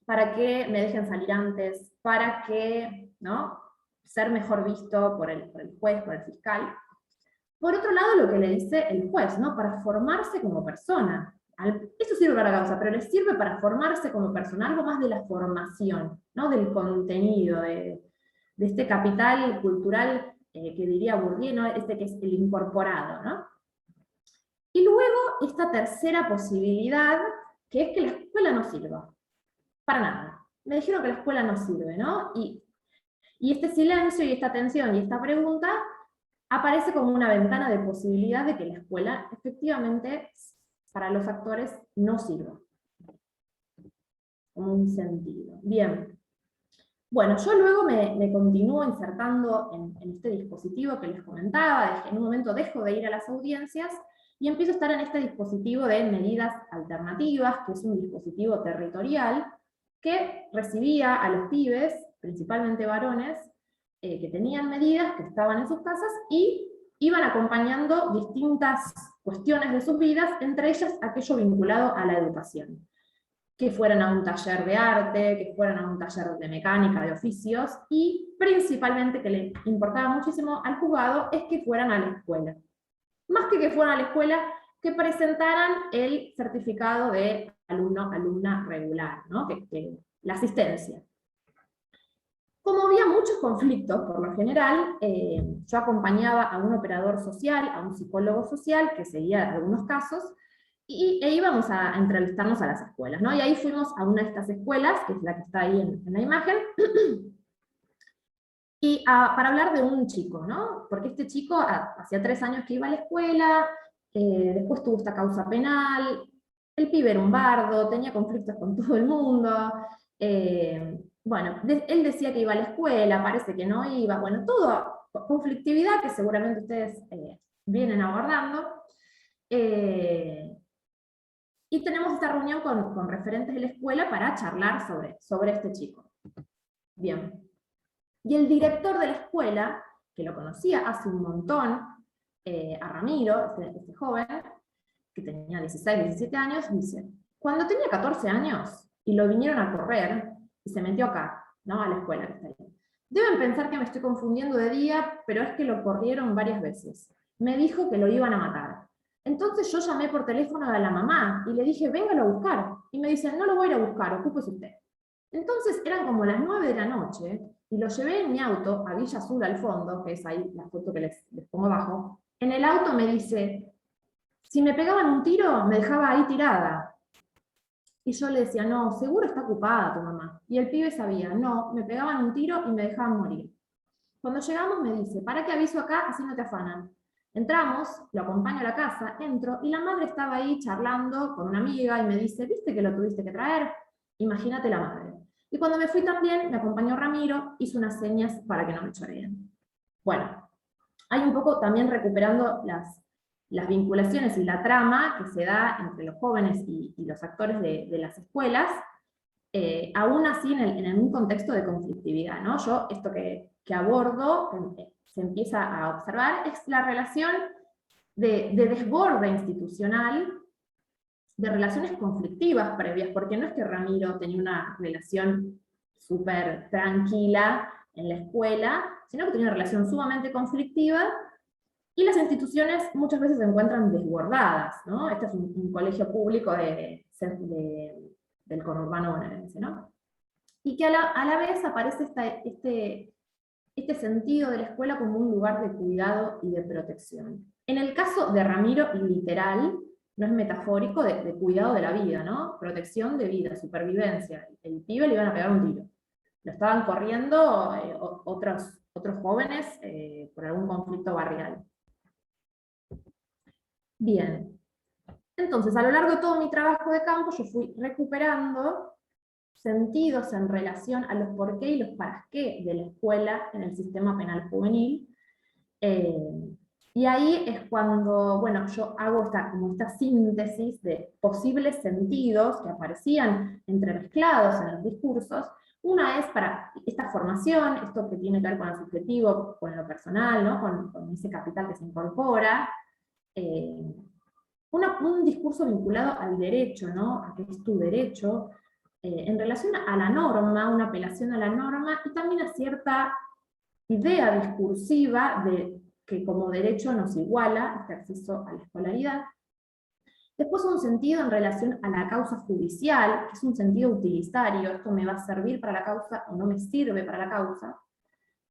para que me dejen salir antes, para que, ¿no?, ser mejor visto por el juez, por el fiscal. Por otro lado, lo que le dice el juez, ¿no?, para formarse como persona. Eso sirve para la causa, pero le sirve para formarse como persona, algo más de la formación, ¿no?, del contenido, de este capital cultural que diría Bourdieu, ¿no?, este que es el incorporado, ¿no? Y luego, esta tercera posibilidad, que es que la escuela no sirva, para nada. Me dijeron que la escuela no sirve, ¿no? Y este silencio, y esta tensión, y esta pregunta, aparece como una ventana de posibilidad de que la escuela, efectivamente, para los actores, no sirva. Como un sentido. Bien. Bueno, yo luego me continúo insertando en este dispositivo que les comentaba, en un momento dejo de ir a las audiencias, y empiezo a estar en este dispositivo de medidas alternativas, que es un dispositivo territorial, que recibía a los pibes, principalmente varones, que tenían medidas, que estaban en sus casas, y iban acompañando distintas cuestiones de sus vidas, entre ellas aquello vinculado a la educación. que fueran a un taller de arte, que fueran a un taller de mecánica, de oficios, y principalmente, que le importaba muchísimo al juzgado, es que fueran a la escuela. Más que fueran a la escuela, que presentaran el certificado de alumna regular, ¿no? La asistencia. Como había muchos conflictos, por lo general, yo acompañaba a un operador social, a un psicólogo social, que seguía algunos casos, e íbamos a entrevistarnos a las escuelas, ¿no? Y ahí fuimos a una de estas escuelas, que es la que está ahí en la imagen, y para hablar de un chico, ¿no? Porque este chico hacía 3 años que iba a la escuela, después tuvo esta causa penal, el pibe era un bardo, tenía conflictos con todo el mundo, bueno, él decía que iba a la escuela, parece que no iba, bueno, toda conflictividad que seguramente ustedes vienen abordando. Y tenemos esta reunión con referentes de la escuela para charlar sobre este chico. Bien. Y el director de la escuela, que lo conocía hace un montón, a Ramiro, este joven, que tenía 16, 17 años, dice, cuando tenía 14 años y lo vinieron a correr, y se metió acá, ¿no? A la escuela que está ahí. Deben pensar que me estoy confundiendo de día, pero es que lo corrieron varias veces. Me dijo que lo iban a matar. Entonces yo llamé por teléfono a la mamá y le dije, véngalo a buscar. Y me dicen, no lo voy a ir a buscar, ocúpese usted. Entonces eran como las 9 de la noche, y lo llevé en mi auto a Villa Azul al fondo, que es ahí la foto que les pongo abajo. En el auto me dice, si me pegaban un tiro, me dejaba ahí tirada. Y yo le decía, no, seguro está ocupada tu mamá. Y el pibe sabía, no, me pegaban un tiro y me dejaban morir. Cuando llegamos me dice, ¿para qué aviso acá? Así no te afanan. Entramos, lo acompaño a la casa, entro, y la madre estaba ahí charlando con una amiga y me dice, ¿viste que lo tuviste que traer? Imagínate la madre. Y cuando me fui también, me acompañó Ramiro, hizo unas señas para que no me choreen. Bueno, hay un poco también recuperando las vinculaciones y la trama que se da entre los jóvenes y los actores de las escuelas, aún así en un contexto de conflictividad, ¿no? Yo esto que abordo, se empieza a observar, es la relación de desborde institucional, de relaciones conflictivas previas, porque no es que Ramiro tenía una relación súper tranquila en la escuela, sino que tenía una relación sumamente conflictiva, y las instituciones muchas veces se encuentran desbordadas, ¿no? Este es un colegio público del conurbano bonaerense, ¿no? Y que a la vez aparece este sentido de la escuela como un lugar de cuidado y de protección. En el caso de Ramiro, literal, no es metafórico, de cuidado de la vida, ¿no? Protección de vida, supervivencia. El pibe le iban a pegar un tiro. Lo estaban corriendo otros jóvenes por algún conflicto barrial. Bien. Entonces, a lo largo de todo mi trabajo de campo, yo fui recuperando sentidos en relación a los por qué y los para qué de la escuela en el sistema penal juvenil. Y ahí es cuando, bueno, yo hago esta síntesis de posibles sentidos que aparecían entremezclados en los discursos. Una es para esta formación, esto que tiene que ver con el subjetivo, con lo personal, ¿no? con ese capital que se incorpora. Un discurso vinculado al derecho, ¿no? A que es tu derecho, en relación a la norma, una apelación a la norma, y también a cierta idea discursiva de que como derecho nos iguala este acceso a la escolaridad. Después un sentido en relación a la causa judicial, que es un sentido utilitario, esto me va a servir para la causa o no me sirve para la causa.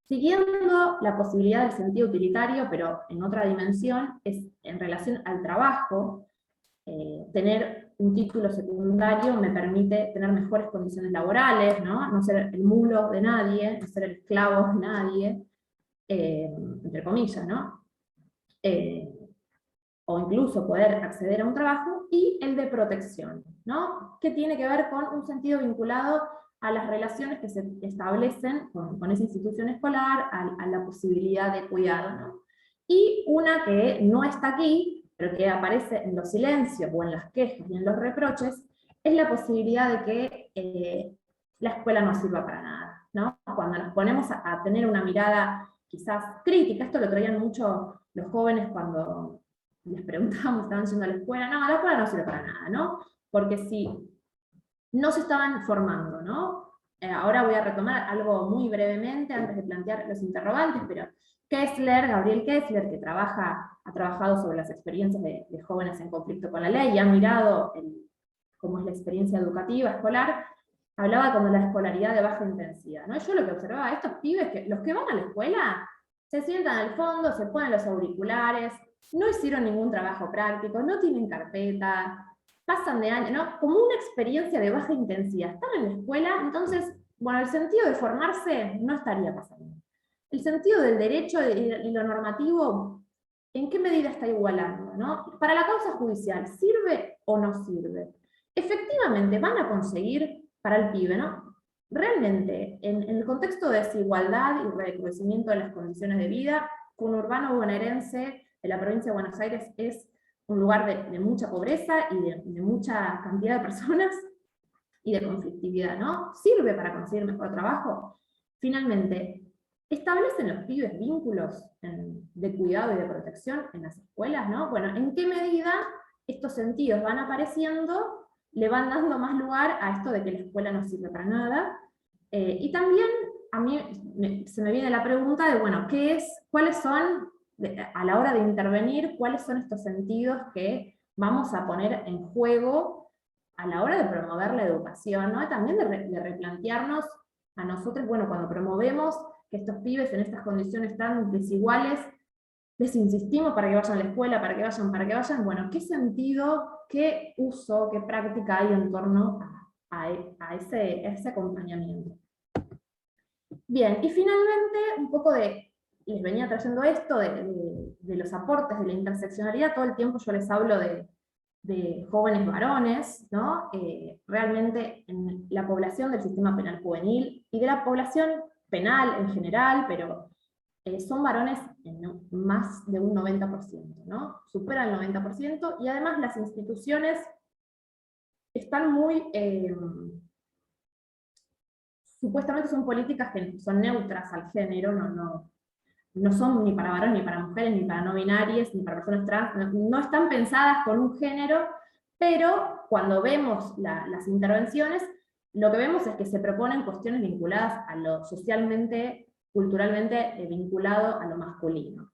Siguiendo la posibilidad del sentido utilitario, pero en otra dimensión, es en relación al trabajo. Tener un título secundario me permite tener mejores condiciones laborales, no ser el mulo de nadie, no ser el esclavo de nadie, entre comillas, ¿no? O incluso poder acceder a un trabajo, y el de protección, ¿no? Que tiene que ver con un sentido vinculado a las relaciones que se establecen con esa institución escolar, a la posibilidad de cuidado, ¿no? Y una que no está aquí, pero que aparece en los silencios, o en las quejas y en los reproches, es la posibilidad de que la escuela no sirva para nada, ¿no? Cuando nos ponemos a tener una mirada quizás crítica, esto lo traían mucho los jóvenes cuando les preguntábamos, estaban yendo a la escuela no sirve para nada, ¿no? Porque si no se estaban formando, ¿no? Ahora voy a retomar algo muy brevemente antes de plantear los interrogantes, pero Gabriel Kessler, que ha trabajado sobre las experiencias de jóvenes en conflicto con la ley y ha mirado cómo es la experiencia educativa escolar, hablaba como de la escolaridad de baja intensidad, ¿no? Y yo lo que observaba, estos pibes, los que van a la escuela, se sientan al fondo, se ponen los auriculares, no hicieron ningún trabajo práctico, no tienen carpeta, pasan de año, ¿no? Como una experiencia de baja intensidad. Están en la escuela, entonces, bueno, el sentido de formarse no estaría pasando. El sentido del derecho y lo normativo, ¿en qué medida está igualando, ¿no? Para la causa judicial, ¿sirve o no sirve? Efectivamente, van a conseguir para el pibe, ¿no? Realmente, en el contexto de desigualdad y recrudecimiento de las condiciones de vida, conurbano bonaerense de la provincia de Buenos Aires es un lugar de mucha pobreza y de mucha cantidad de personas y de conflictividad, ¿no? ¿Sirve para conseguir mejor trabajo? Finalmente, ¿establecen los pibes vínculos de cuidado y de protección en las escuelas, ¿no? Bueno, ¿en qué medida estos sentidos van apareciendo, le van dando más lugar a esto de que la escuela no sirve para nada? Y también a mí se me viene la pregunta de, bueno, ¿cuáles son, a la hora de intervenir, cuáles son estos sentidos que vamos a poner en juego a la hora de promover la educación, ¿no? Y también de replantearnos a nosotros, bueno, cuando promovemos que estos pibes en estas condiciones tan desiguales, les insistimos para que vayan a la escuela, para que vayan, bueno, ¿qué sentido, qué uso, qué práctica hay en torno a ese acompañamiento? Bien, y finalmente, un poco les venía trayendo esto de los aportes de la interseccionalidad. Todo el tiempo yo les hablo de jóvenes varones, ¿no? Realmente en la población del sistema penal juvenil y de la población penal en general, pero son varones en más de un 90%, ¿no? Superan el 90%, y además las instituciones están muy... supuestamente son políticas que son neutras al género, no son ni para varones, ni para mujeres, ni para no binarias, ni para personas trans, no están pensadas con un género, pero cuando vemos las intervenciones, lo que vemos es que se proponen cuestiones vinculadas a lo socialmente, culturalmente vinculado a lo masculino.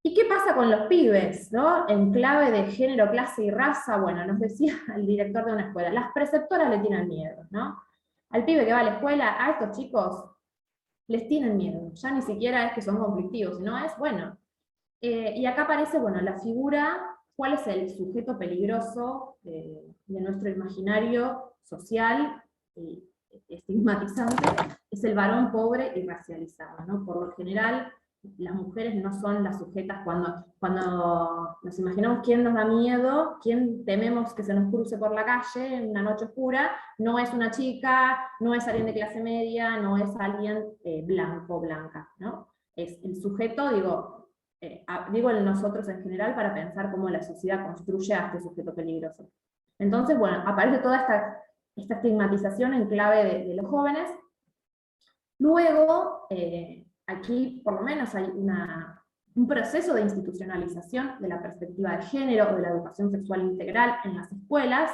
¿Y qué pasa con los pibes, ¿no? En clave de género, clase y raza, bueno, nos decía el director de una escuela, las preceptoras le tienen miedo, ¿no? Al pibe que va a la escuela, a estos chicos les tienen miedo, ya ni siquiera es que son conflictivos, sino es, bueno, y acá aparece, bueno, la figura, cuál es el sujeto peligroso de nuestro imaginario social, estigmatizante, es el varón pobre y racializado, ¿no? Por lo general, las mujeres no son las sujetas cuando nos imaginamos quién nos da miedo, quién tememos que se nos cruce por la calle en una noche oscura, no es una chica, no es alguien de clase media, no es alguien blanco o blanca, ¿no? Es el sujeto, digo el nosotros en general para pensar cómo la sociedad construye a este sujeto peligroso. Entonces, bueno, aparece toda esta estigmatización en clave de los jóvenes. Luego, aquí por lo menos hay un proceso de institucionalización de la perspectiva de género o de la educación sexual integral en las escuelas,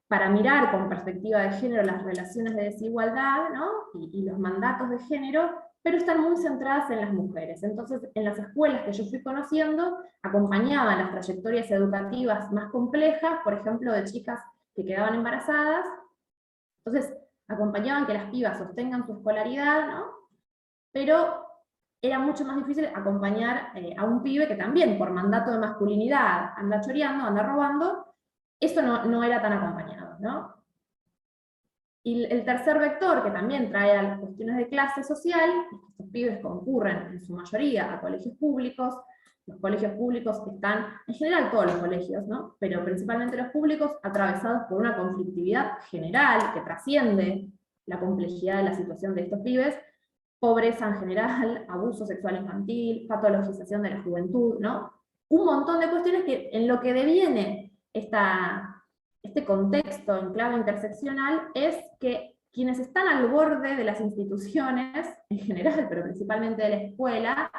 para mirar con perspectiva de género las relaciones de desigualdad, ¿no? y los mandatos de género, pero están muy centradas en las mujeres. Entonces, en las escuelas que yo fui conociendo, acompañaban las trayectorias educativas más complejas, por ejemplo, de chicas que quedaban embarazadas, entonces acompañaban que las pibas sostengan su escolaridad, ¿no? Pero era mucho más difícil acompañar a un pibe que también, por mandato de masculinidad, anda choreando, anda robando, eso no era tan acompañado, ¿no? Y el tercer vector, que también trae a las cuestiones de clase social, es que estos pibes concurren en su mayoría a colegios públicos. Los colegios públicos están, en general todos los colegios, ¿no? Pero principalmente los públicos, atravesados por una conflictividad general que trasciende la complejidad de la situación de estos pibes, pobreza en general, abuso sexual infantil, patologización de la juventud, ¿no? Un montón de cuestiones que en lo que deviene este contexto en clave interseccional es que quienes están al borde de las instituciones, en general, pero principalmente de la escuela,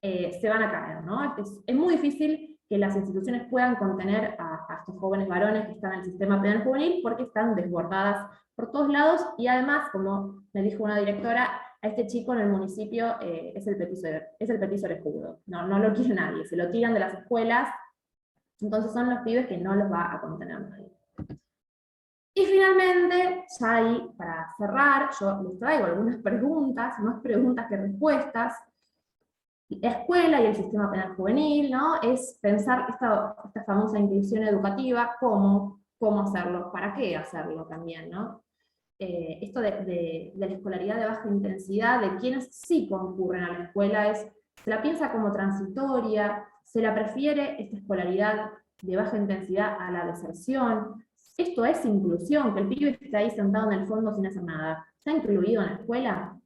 se van a caer, ¿no? Es muy difícil que las instituciones puedan contener a estos jóvenes varones que están en el sistema penal juvenil, porque están desbordadas por todos lados, y además, como me dijo una directora, a este chico en el municipio es el petiso orejudo, no lo quiere nadie, se lo tiran de las escuelas, entonces son los pibes que no los va a contener nadie. Y finalmente, ya ahí, para cerrar, yo les traigo algunas preguntas, más preguntas que respuestas. La escuela y el sistema penal juvenil, ¿no? Es pensar esta famosa inclusión educativa, cómo hacerlo, para qué hacerlo también, ¿no? Esto de la escolaridad de baja intensidad, de quienes sí concurren a la escuela, se la piensa como transitoria, se la prefiere esta escolaridad de baja intensidad a la deserción. Esto es inclusión, que el pibe esté ahí sentado en el fondo sin hacer nada. ¿Está incluido en la escuela?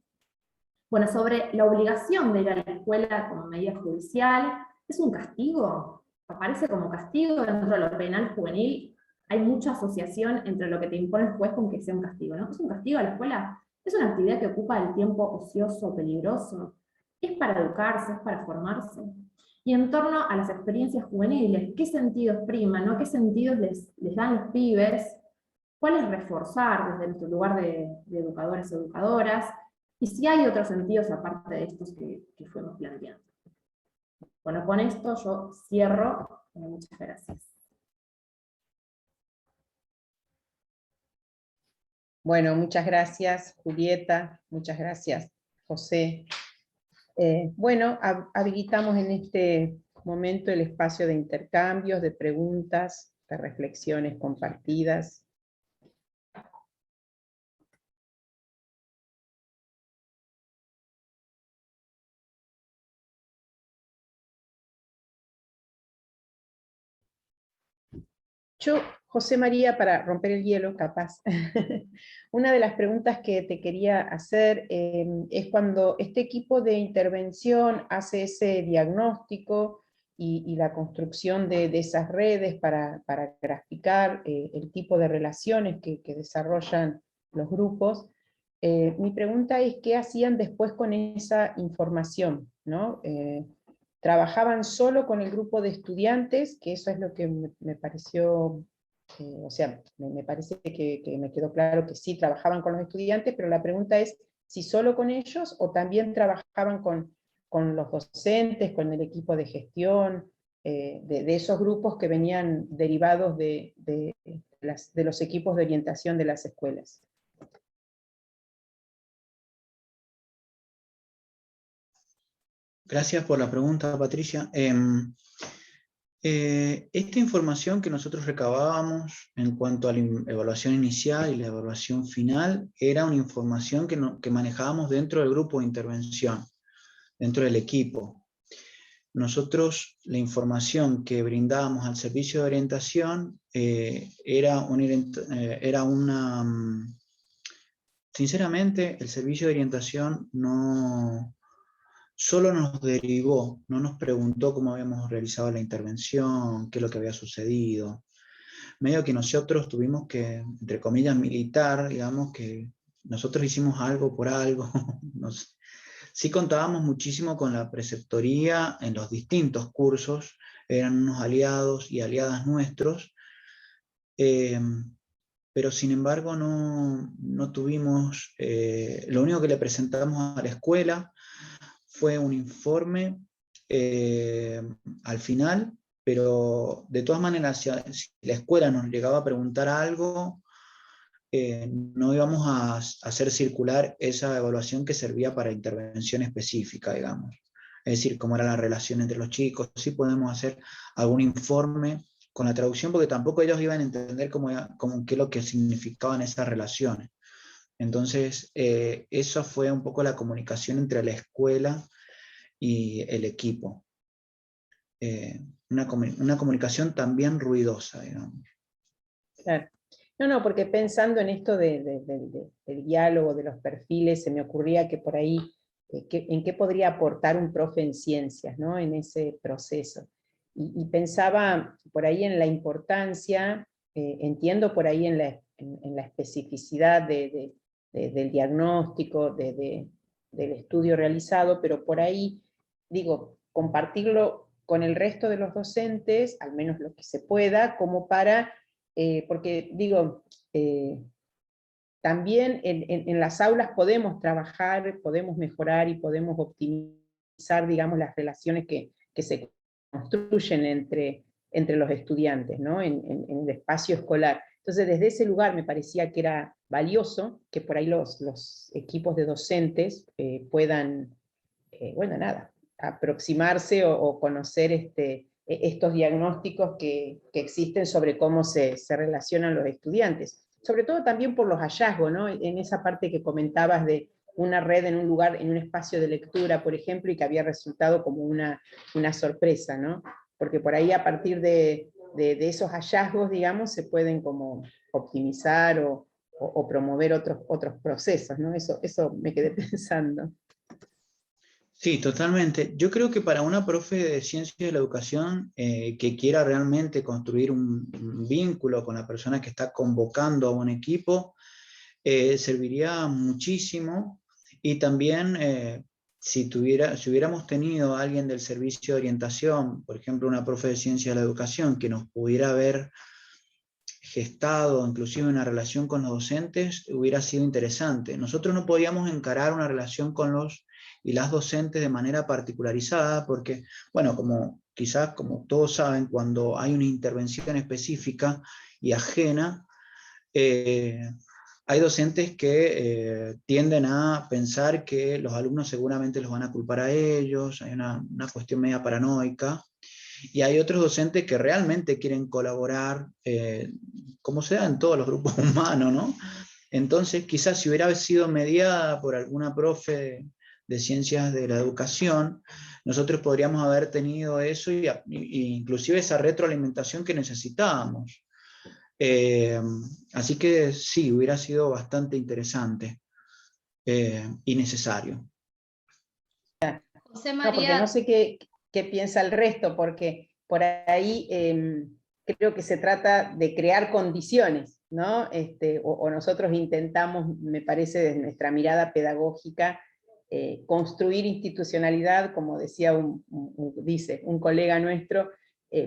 Bueno, sobre la obligación de ir a la escuela como medida judicial, ¿es un castigo? ¿Aparece como castigo dentro de lo penal juvenil? Hay mucha asociación entre lo que te impone el juez con que sea un castigo, ¿no? ¿Es un castigo a la escuela? ¿Es una actividad que ocupa el tiempo ocioso, peligroso? ¿Es para educarse? ¿Es para formarse? Y en torno a las experiencias juveniles, ¿qué sentidos priman, ¿no? ¿Qué sentidos les dan los pibes? ¿Cuáles reforzar desde nuestro lugar de educadores o educadoras? Y si hay otros sentidos aparte de estos que fuimos planteando. Bueno, con esto yo cierro. Muchas gracias. Bueno, muchas gracias, Julieta, muchas gracias, José. Bueno, habilitamos en este momento el espacio de intercambios, de preguntas, de reflexiones compartidas. Yo, José María, para romper el hielo, capaz, una de las preguntas que te quería hacer es cuando este equipo de intervención hace ese diagnóstico y la construcción de esas redes para graficar el tipo de relaciones que desarrollan los grupos, mi pregunta es ¿qué hacían después con esa información? ¿No? Trabajaban solo con el grupo de estudiantes, que eso es lo que me pareció, o sea, me parece que me quedó claro que sí trabajaban con los estudiantes, pero la pregunta es si solo con ellos o también trabajaban con los docentes, con el equipo de gestión, de esos grupos que venían derivados de los equipos de orientación de las escuelas. Gracias por la pregunta, Patricia. Esta información que nosotros recabábamos en cuanto a la evaluación inicial y la evaluación final era una información que manejábamos dentro del grupo de intervención, dentro del equipo. Nosotros la información que brindábamos al servicio de orientación sinceramente el servicio de orientación solo nos derivó, no nos preguntó cómo habíamos realizado la intervención, qué es lo que había sucedido. Medio que nosotros tuvimos que, entre comillas, militar, digamos que nosotros hicimos algo por algo. Sí contábamos muchísimo con la preceptoría en los distintos cursos, eran unos aliados y aliadas nuestros, pero sin embargo no tuvimos, lo único que le presentamos a la escuela fue un informe al final, pero de todas maneras, si la escuela nos llegaba a preguntar algo, no íbamos a hacer circular esa evaluación que servía para intervención específica, digamos. Es decir, cómo era la relación entre los chicos, sí podemos hacer algún informe con la traducción, porque tampoco ellos iban a entender qué es lo que significaban esas relaciones. Entonces, eso fue un poco la comunicación entre la escuela y el equipo. Una comunicación también ruidosa, digamos. Claro. No, porque pensando en esto del diálogo, de los perfiles, se me ocurría que por ahí, en qué podría aportar un profe en ciencias, ¿no? En ese proceso. Y pensaba por ahí en la importancia, entiendo por ahí en la especificidad del diagnóstico, del estudio realizado, pero por ahí, digo, compartirlo con el resto de los docentes, al menos lo que se pueda, como para, porque digo, también en las aulas podemos trabajar, podemos mejorar y podemos optimizar, digamos, las relaciones que se construyen entre los estudiantes, ¿no? en el espacio escolar. Entonces, desde ese lugar me parecía que era valioso que por ahí los equipos de docentes puedan, bueno, nada, aproximarse o conocer estos diagnósticos que existen sobre cómo se relacionan los estudiantes. Sobre todo también por los hallazgos, ¿no? En esa parte que comentabas de una red en un lugar, en un espacio de lectura, por ejemplo, y que había resultado como una sorpresa, ¿no? Porque por ahí a partir de esos hallazgos, digamos, se pueden como optimizar o promover otros procesos, ¿no? Eso me quedé pensando. Sí, totalmente. Yo creo que para una profe de ciencias de la educación que quiera realmente construir un vínculo con la persona que está convocando a un equipo, serviría muchísimo. Y también si hubiéramos tenido a alguien del servicio de orientación, por ejemplo una profe de ciencias de la educación, que nos pudiera haber gestado inclusive una relación con los docentes, hubiera sido interesante. Nosotros no podíamos encarar una relación con los y las docentes de manera particularizada, porque, bueno, quizás como todos saben, cuando hay una intervención específica y ajena, hay docentes que tienden a pensar que los alumnos seguramente los van a culpar a ellos, hay una cuestión media paranoica, y hay otros docentes que realmente quieren colaborar, como se da en todos los grupos humanos, ¿no? Entonces, quizás si hubiera sido mediada por alguna profe de ciencias de la educación, nosotros podríamos haber tenido eso y inclusive esa retroalimentación que necesitábamos. Así que sí, hubiera sido bastante interesante y necesario. José No, porque María, no sé qué piensa el resto, porque por ahí creo que se trata de crear condiciones, ¿no? O nosotros intentamos, me parece, desde nuestra mirada pedagógica, construir institucionalidad, como decía dice un colega nuestro,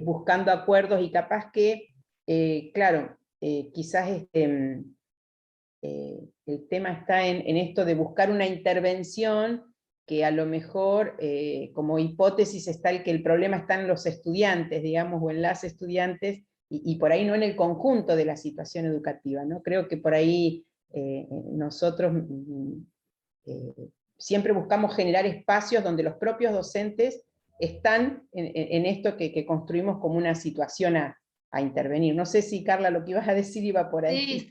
buscando acuerdos y capaz que, claro, quizás el tema está en esto de buscar una intervención que a lo mejor como hipótesis está que el problema está en los estudiantes, digamos, o en las estudiantes, y por ahí no en el conjunto de la situación educativa, ¿no? Creo que por ahí nosotros siempre buscamos generar espacios donde los propios docentes están en esto que construimos como una situación a intervenir. No sé si, Carla, lo que ibas a decir iba por ahí.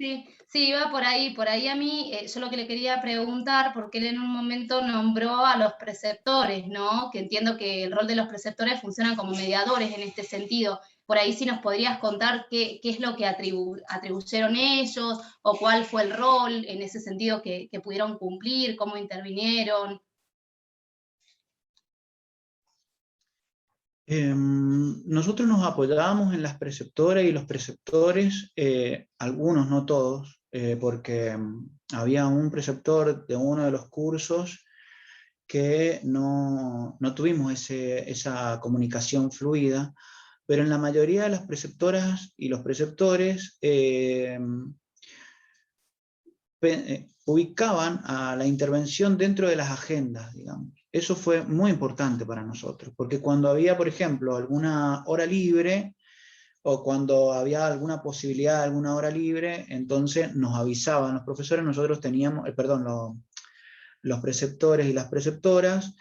sí, iba por ahí. Por ahí a mí, yo lo que le quería preguntar, porque él en un momento nombró a los preceptores, ¿no? Que entiendo que el rol de los preceptores funciona como mediadores en este sentido. Por ahí sí nos podrías contar qué es lo que atribuyeron ellos, o cuál fue el rol en ese sentido que pudieron cumplir, cómo intervinieron. Nosotros nos apoyábamos en las preceptoras y los preceptores, algunos, no todos, porque había un preceptor de uno de los cursos que no tuvimos esa comunicación fluida, pero en la mayoría de las preceptoras y los preceptores ubicaban a la intervención dentro de las agendas, digamos. Eso fue muy importante para nosotros, porque cuando había, por ejemplo, alguna hora libre, o cuando había alguna posibilidad de alguna hora libre, entonces nos avisaban los profesores, nosotros teníamos, los preceptores y las preceptoras,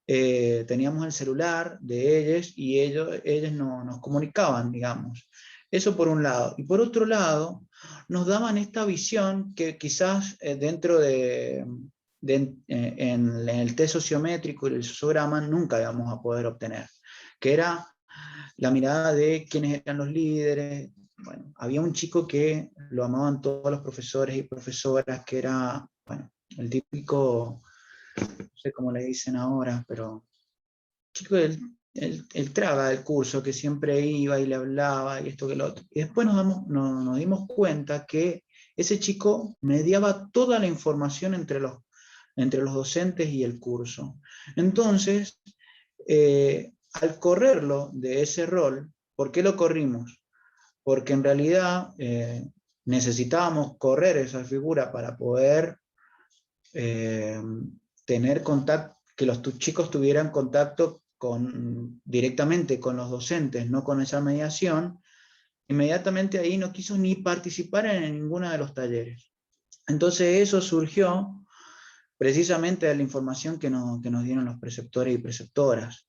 teníamos el celular de ellos y ellos nos comunicaban, digamos. Eso por un lado. Y por otro lado, nos daban esta visión que quizás dentro en el test sociométrico y el sociograma nunca íbamos a poder obtener, que era la mirada de quiénes eran los líderes. Bueno, había un chico que lo amaban todos los profesores y profesoras, que era, bueno, el típico, no sé cómo le dicen ahora, pero chico el traga del curso, que siempre iba y le hablaba y esto que lo otro. Y después nos dimos cuenta que ese chico mediaba toda la información entre los docentes y el curso. Entonces, al correrlo de ese rol, ¿por qué lo corrimos? Porque en realidad necesitábamos correr esa figura para poder tener contacto, que los chicos tuvieran contacto directamente con los docentes, no con esa mediación. Inmediatamente ahí no quiso ni participar en ninguno de los talleres. Entonces eso surgió precisamente de la información que nos dieron los preceptores y preceptoras.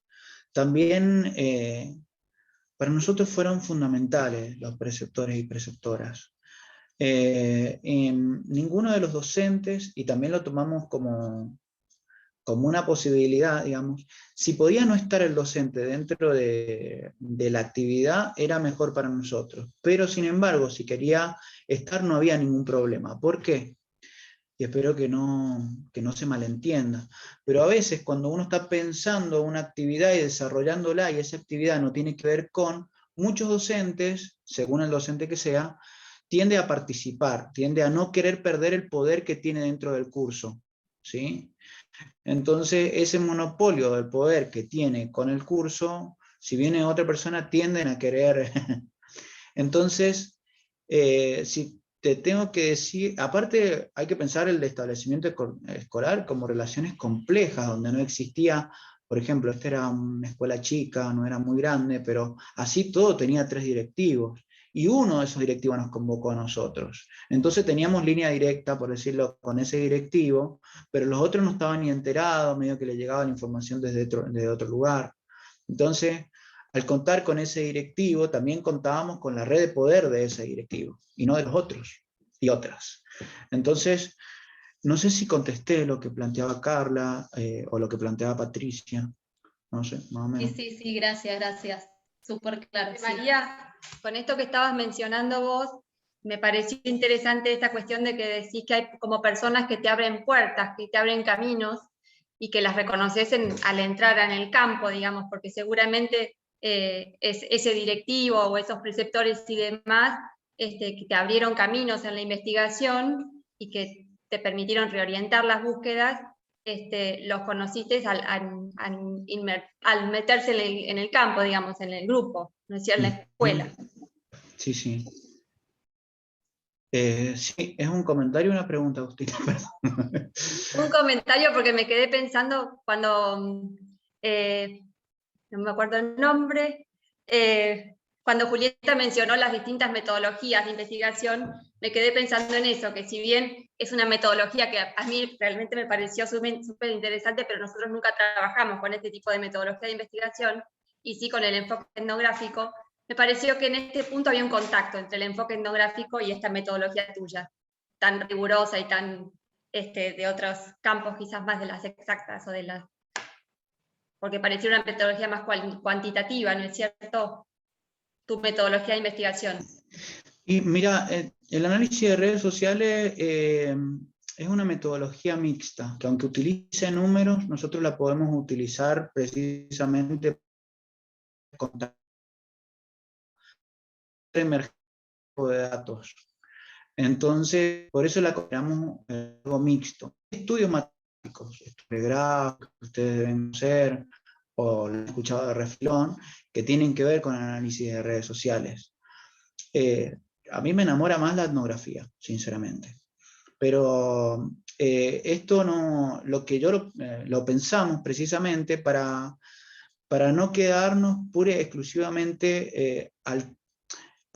También para nosotros fueron fundamentales los preceptores y preceptoras. Ninguno de los docentes, y también lo tomamos como una posibilidad, digamos, si podía no estar el docente dentro de la actividad, era mejor para nosotros. Pero sin embargo, si quería estar, no había ningún problema. ¿Por qué? Y espero que no se malentienda. Pero a veces cuando uno está pensando una actividad y desarrollándola, y esa actividad no tiene que ver con, muchos docentes, según el docente que sea, tiende a participar, tiende a no querer perder el poder que tiene dentro del curso, ¿sí? Entonces, ese monopolio del poder que tiene con el curso, si viene otra persona, tienden a querer. Entonces, si te tengo que decir, aparte hay que pensar el establecimiento escolar como relaciones complejas, donde no existía, por ejemplo, esta era una escuela chica, no era muy grande, pero así todo tenía 3 directivos. Y uno de esos directivos nos convocó a nosotros. Entonces teníamos línea directa, por decirlo, con ese directivo, pero los otros no estaban ni enterados, medio que le llegaba la información desde otro lugar. Entonces, al contar con ese directivo, también contábamos con la red de poder de ese directivo, y no de los otros y otras. Entonces, no sé si contesté lo que planteaba Carla o lo que planteaba Patricia. No sé, más o menos. Sí, gracias. Súper claro. María, con esto que estabas mencionando vos, me pareció interesante esta cuestión de que decís que hay como personas que te abren puertas, que te abren caminos, y que las reconoces al entrar en el campo, digamos, porque seguramente ese directivo o esos preceptores y demás que te abrieron caminos en la investigación y que te permitieron reorientar las búsquedas, los conociste al meterse en el campo, digamos, en el grupo, no es cierto, en la escuela. Sí. Sí, es un comentario o una pregunta, Agustina. Un comentario porque me quedé pensando cuando, no me acuerdo el nombre, cuando Julieta mencionó las distintas metodologías de investigación, me quedé pensando en eso, que si bien es una metodología que a mí realmente me pareció súper interesante, pero nosotros nunca trabajamos con este tipo de metodología de investigación, y sí con el enfoque etnográfico, me pareció que en este punto había un contacto entre el enfoque etnográfico y esta metodología tuya, tan rigurosa y tan de otros campos, quizás más de las exactas o de las... Porque parecía una metodología más cuantitativa, ¿no es cierto? Tu metodología de investigación. Y mira, el análisis de redes sociales es una metodología mixta, que aunque utilice números, nosotros la podemos utilizar precisamente con emergencia de datos. Entonces, por eso la consideramos algo mixto. Estudios matemáticos, estudios de grado, que ustedes deben conocer, o lo han escuchado de refilón, que tienen que ver con el análisis de redes sociales. A mí me enamora más la etnografía, sinceramente. Pero esto no, lo que yo lo pensamos precisamente para no quedarnos pura y exclusivamente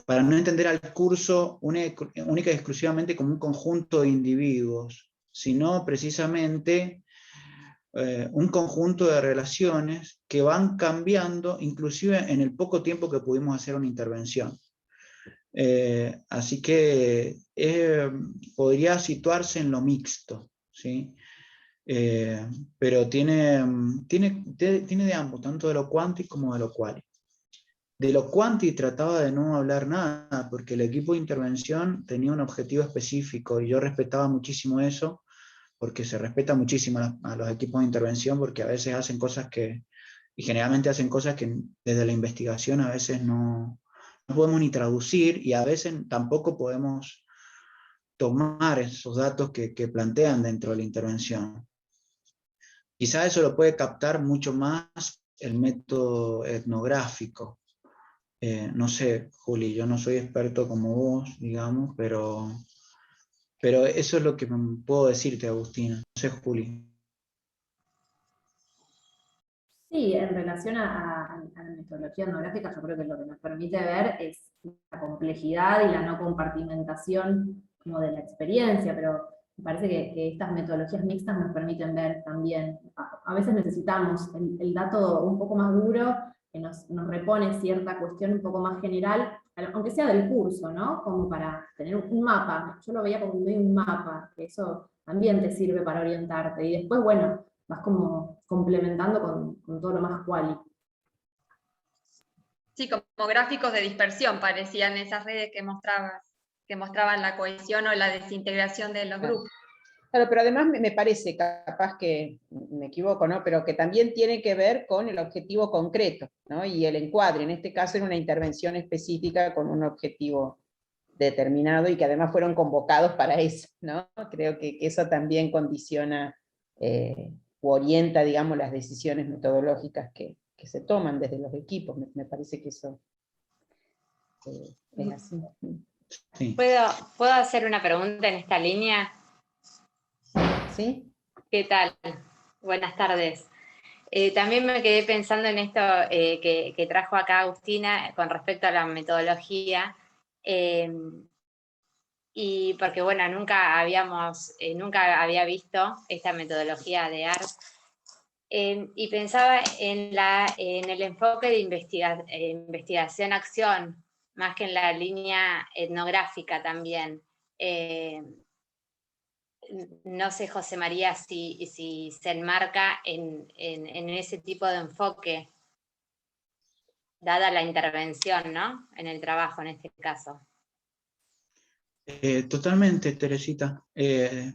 para no entender al curso única y exclusivamente como un conjunto de individuos, sino precisamente un conjunto de relaciones que van cambiando, inclusive en el poco tiempo que pudimos hacer una intervención. Así que podría situarse en lo mixto, ¿sí? Pero tiene de ambos, tanto de lo cuanti como de lo quali. De lo cuanti trataba de no hablar nada, porque el equipo de intervención tenía un objetivo específico, y yo respetaba muchísimo eso, porque se respeta muchísimo a los equipos de intervención, porque a veces hacen cosas y generalmente hacen cosas que desde la investigación a veces no podemos ni traducir, y a veces tampoco podemos tomar esos datos que plantean dentro de la intervención. Quizá eso lo puede captar mucho más el método etnográfico. No sé, Juli, yo no soy experto como vos, digamos, pero eso es lo que puedo decirte, Agustina. No sé, Juli. Sí, en relación a la metodología etnográfica, yo creo que lo que nos permite ver es la complejidad y la no compartimentación como de la experiencia, pero me parece que estas metodologías mixtas nos permiten ver también, a veces necesitamos el dato un poco más duro, que nos repone cierta cuestión un poco más general, aunque sea del curso, ¿no? Como para tener un mapa, yo lo veía como medio un mapa, que eso también te sirve para orientarte, y después, bueno, vas como complementando con todo lo más quali. Sí, como gráficos de dispersión parecían esas redes que mostraban la cohesión o la desintegración de los grupos. Claro, pero además me parece, capaz que me equivoco, ¿no? Pero que también tiene que ver con el objetivo concreto, ¿no? Y el encuadre, en este caso era una intervención específica con un objetivo determinado y que además fueron convocados para eso, ¿no? Creo que eso también condiciona u orienta, digamos, las decisiones metodológicas que se toman desde los equipos. Me parece que eso es así. Sí. ¿Puedo hacer una pregunta en esta línea? ¿Sí? ¿Qué tal? Buenas tardes. También me quedé pensando en esto que trajo acá Agustina con respecto a la metodología, y porque bueno, nunca había visto esta metodología de ART, y pensaba en el enfoque de investigación-acción, más que en la línea etnográfica también. No sé, José María, si se enmarca en ese tipo de enfoque, dada la intervención, ¿no? En el trabajo, en este caso. Totalmente, Teresita. Tere,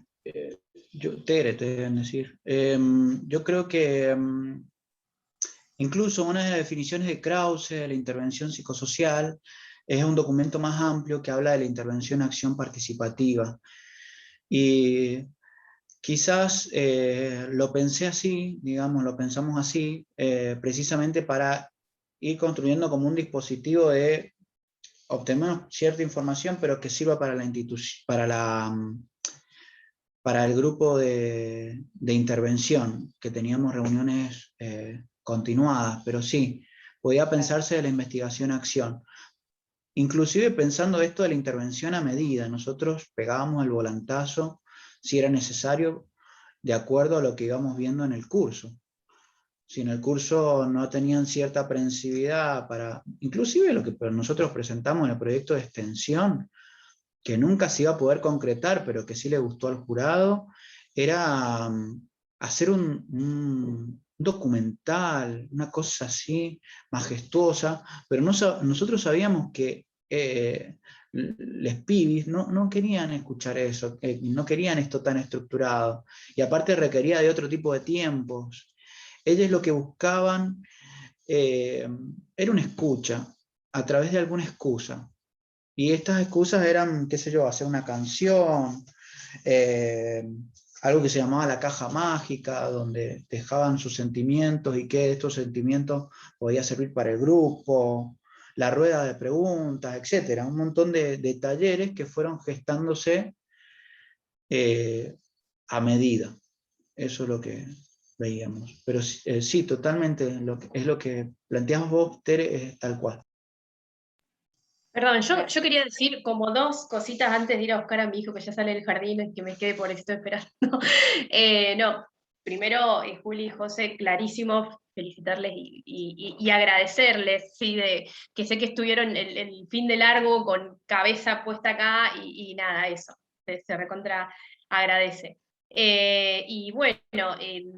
te deben decir. Yo creo que incluso una de las definiciones de Krause de la intervención psicosocial es un documento más amplio que habla de la intervención-acción participativa. Y quizás lo pensé así, digamos, lo pensamos así, precisamente para ir construyendo como un dispositivo de obtener cierta información, pero que sirva para la institución, para el grupo de intervención, que teníamos reuniones continuadas, pero sí, podía pensarse de la investigación-acción. Inclusive pensando esto de la intervención a medida, nosotros pegábamos el volantazo si era necesario, de acuerdo a lo que íbamos viendo en el curso. Si en el curso no tenían cierta aprensividad para, inclusive lo que nosotros presentamos en el proyecto de extensión, que nunca se iba a poder concretar, pero que sí le gustó al jurado, era hacer un documental, una cosa así majestuosa, pero nosotros sabíamos que les pibis no querían escuchar eso, no querían esto tan estructurado, y aparte requería de otro tipo de tiempos. Ellos lo que buscaban era una escucha, a través de alguna excusa. Y estas excusas eran, qué sé yo, hacer una canción, algo que se llamaba la caja mágica, donde dejaban sus sentimientos y qué de estos sentimientos podía servir para el grupo, la rueda de preguntas, etc. Un montón de talleres que fueron gestándose a medida. Eso es lo que veíamos. Pero sí, totalmente, es lo que planteas vos, Tere, es tal cual. Perdón, yo quería decir como dos cositas antes de ir a buscar a mi hijo que ya sale del jardín y que me quede por esto esperando. No, primero, Juli y José, clarísimo, felicitarles y agradecerles, sí, de que sé que estuvieron el fin de largo con cabeza puesta acá y nada, eso, se recontra agradece. Y bueno,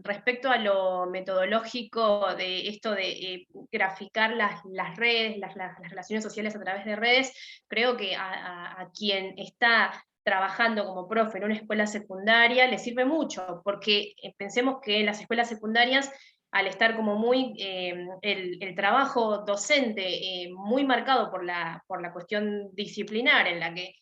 respecto a lo metodológico de esto de graficar las redes, las relaciones sociales a través de redes, creo que a quien está trabajando como profe en una escuela secundaria le sirve mucho, porque pensemos que en las escuelas secundarias, al estar como muy el trabajo docente muy marcado por la cuestión disciplinar, en la que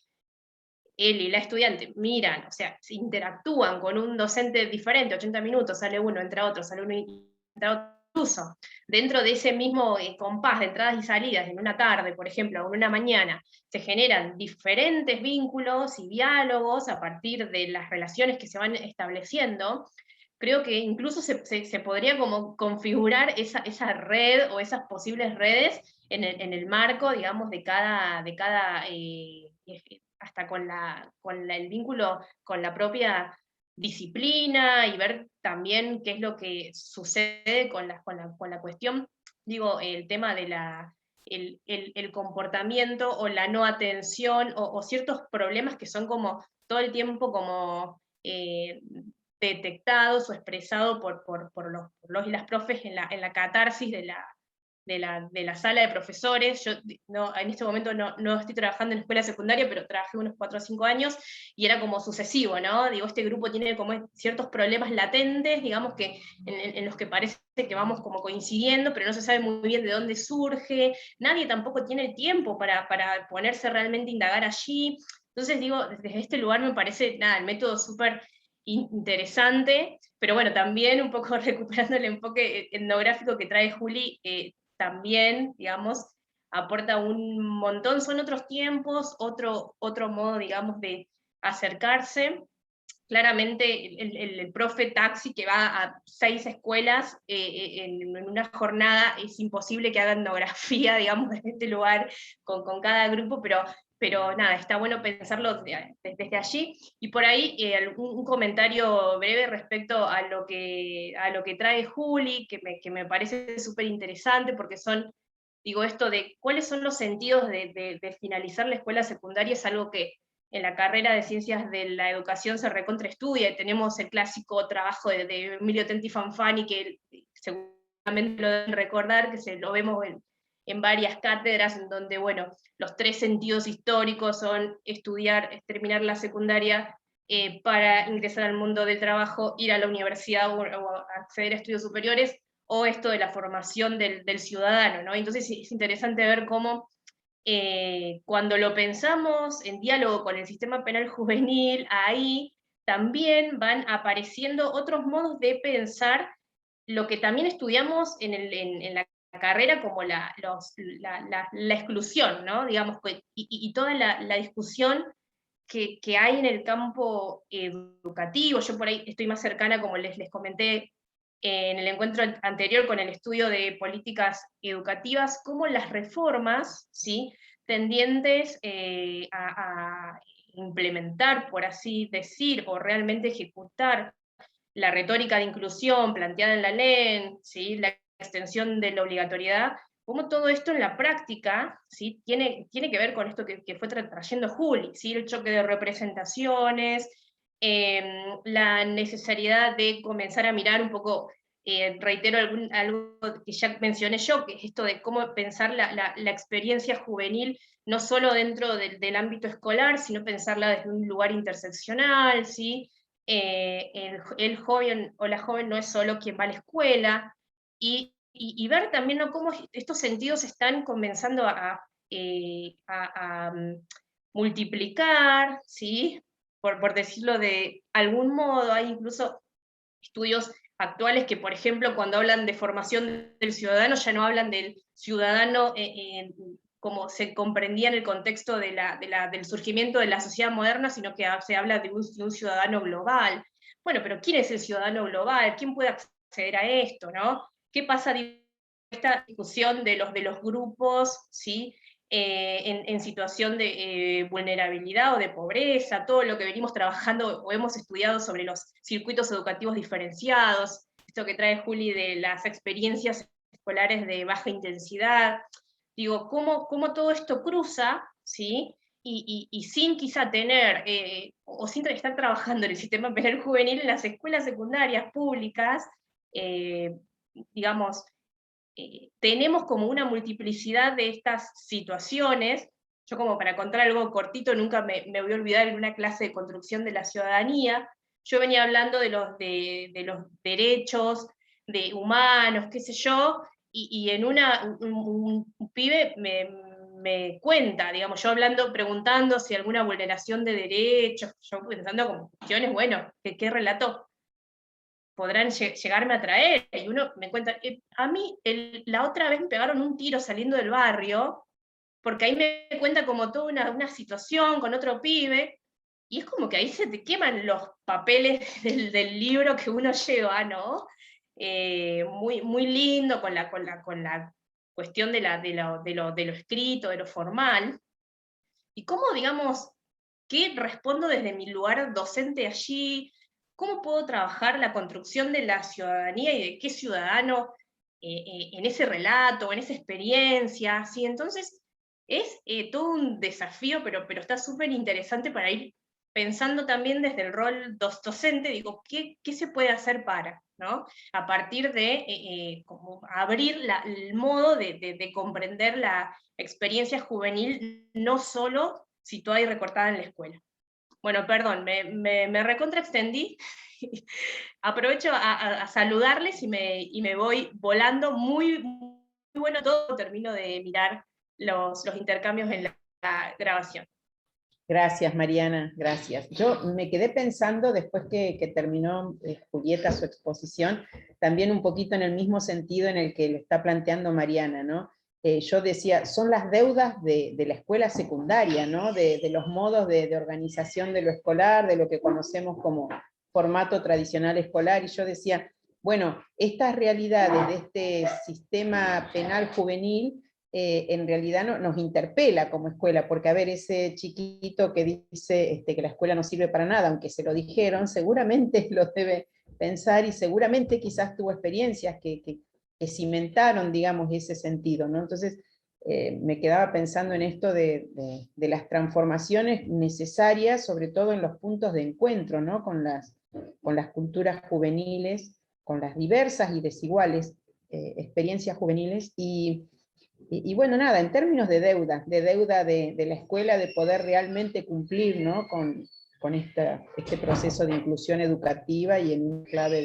él y la estudiante miran, o sea, interactúan con un docente diferente, 80 minutos, sale uno, entra otro, sale uno y entra otro, incluso dentro de ese mismo compás de entradas y salidas, en una tarde, por ejemplo, o en una mañana, se generan diferentes vínculos y diálogos a partir de las relaciones que se van estableciendo, creo que incluso se podría como configurar esa red o esas posibles redes en el marco, digamos, de cada hasta con el vínculo con la propia disciplina, y ver también qué es lo que sucede con la cuestión, digo, el tema de el comportamiento o la no atención o ciertos problemas que son como todo el tiempo como detectados o expresados por los y las profes en la catarsis de la sala de profesores. Yo en este momento no estoy trabajando en escuela secundaria, pero trabajé unos 4 o 5 años, y era como sucesivo, ¿no? Digo, este grupo tiene como ciertos problemas latentes, digamos, que en los que parece que vamos como coincidiendo, pero no se sabe muy bien de dónde surge, nadie tampoco tiene el tiempo para ponerse realmente a indagar allí. Entonces, digo, desde este lugar me parece, nada, el método súper interesante, pero bueno, también un poco recuperando el enfoque etnográfico que trae Juli, también, digamos, aporta un montón, son otros tiempos, otro modo, digamos, de acercarse. Claramente el profe taxi que va a 6 escuelas en una jornada, es imposible que haga etnografía, digamos, en este lugar con cada grupo, pero nada, está bueno pensarlo desde allí. Y por ahí un comentario breve respecto a lo que trae Juli, que me parece súper interesante, porque digo, esto de cuáles son los sentidos de finalizar la escuela secundaria, es algo que en la carrera de Ciencias de la Educación se recontraestudia, y tenemos el clásico trabajo de Emilio Tenti Fanfani, que seguramente lo deben recordar, que lo vemos en varias cátedras, en donde, bueno, los 3 sentidos históricos son terminar la secundaria para ingresar al mundo del trabajo, ir a la universidad o acceder a estudios superiores, o esto de la formación del ciudadano, ¿no? Entonces es interesante ver cómo cuando lo pensamos en diálogo con el sistema penal juvenil, ahí también van apareciendo otros modos de pensar lo que también estudiamos en la carrera como la exclusión, ¿no? Digamos, y toda la discusión que hay en el campo educativo. Yo por ahí estoy más cercana, como les comenté en el encuentro anterior, con el estudio de políticas educativas, cómo las reformas, ¿sí?, tendientes a implementar, por así decir, o realmente ejecutar la retórica de inclusión planteada en la ley, ¿sí?, la extensión de la obligatoriedad, cómo todo esto en la práctica, ¿sí?, tiene que ver con esto que fue trayendo Juli, ¿sí?, el choque de representaciones, la necesidad de comenzar a mirar un poco, reitero algo que ya mencioné yo, que es esto de cómo pensar la experiencia juvenil, no solo dentro del ámbito escolar, sino pensarla desde un lugar interseccional, ¿sí? El joven o la joven no es solo quien va a la escuela, y ver también, ¿no?, cómo estos sentidos están comenzando a multiplicar, ¿sí?, por decirlo de algún modo. Hay incluso estudios actuales que, por ejemplo, cuando hablan de formación del ciudadano, ya no hablan del ciudadano como se comprendía en el contexto del surgimiento de la sociedad moderna, sino que se habla de un ciudadano global. Bueno, pero ¿quién es el ciudadano global? ¿Quién puede acceder a esto, no? ¿Qué pasa con esta discusión de los grupos, ¿sí?, en situación de vulnerabilidad o de pobreza, todo lo que venimos trabajando o hemos estudiado sobre los circuitos educativos diferenciados, esto que trae Juli de las experiencias escolares de baja intensidad? Digo, cómo todo esto cruza, ¿sí?, y sin quizá tener, o sin estar trabajando en el sistema penal juvenil, en las escuelas secundarias públicas, digamos, tenemos como una multiplicidad de estas situaciones. Yo, como para contar algo cortito, nunca me voy a olvidar, en una clase de construcción de la ciudadanía, yo venía hablando de los derechos de humanos, qué sé yo, y en un pibe me cuenta, digamos, yo preguntando si alguna vulneración de derechos, yo pensando como cuestiones, bueno, ¿qué relató? podrán llegarme a traer, y uno me cuenta, a mí la otra vez me pegaron un tiro saliendo del barrio, porque ahí me cuenta como toda una situación con otro pibe, y es como que ahí se te queman los papeles del libro que uno lleva, ¿no? Muy, muy lindo con la cuestión de lo escrito, de lo formal, y cómo, digamos, ¿qué respondo desde mi lugar docente allí? ¿Cómo puedo trabajar la construcción de la ciudadanía y de qué ciudadano en ese relato, en esa experiencia? ¿Sí? Entonces, es todo un desafío, pero está súper interesante para ir pensando también desde el rol docente, digo, ¿qué se puede hacer para? ¿No? A partir de como abrir el modo de comprender la experiencia juvenil, no solo situada y recortada en la escuela. Bueno, perdón, me recontra extendí. Aprovecho a saludarles y me voy volando. Muy, muy bueno todo. Termino de mirar los intercambios en la grabación. Gracias, Mariana, gracias. Yo me quedé pensando, después que terminó Julieta su exposición, también un poquito en el mismo sentido en el que lo está planteando Mariana, ¿no? Yo decía, son las deudas de la escuela secundaria, ¿no? De los modos de organización de lo escolar, de lo que conocemos como formato tradicional escolar, y yo decía, bueno, estas realidades de este sistema penal juvenil en realidad nos interpela como escuela, porque a ver, ese chiquito que dice que la escuela no sirve para nada, aunque se lo dijeron, seguramente lo debe pensar, y seguramente quizás tuvo experiencias que cimentaron, digamos, ese sentido, ¿no? Entonces, me quedaba pensando en esto de las transformaciones necesarias, sobre todo en los puntos de encuentro, ¿no? Con las culturas juveniles, con las diversas y desiguales experiencias juveniles, y bueno, nada, en términos de deuda de la escuela, de poder realmente cumplir, ¿no? con este proceso de inclusión educativa y en un clave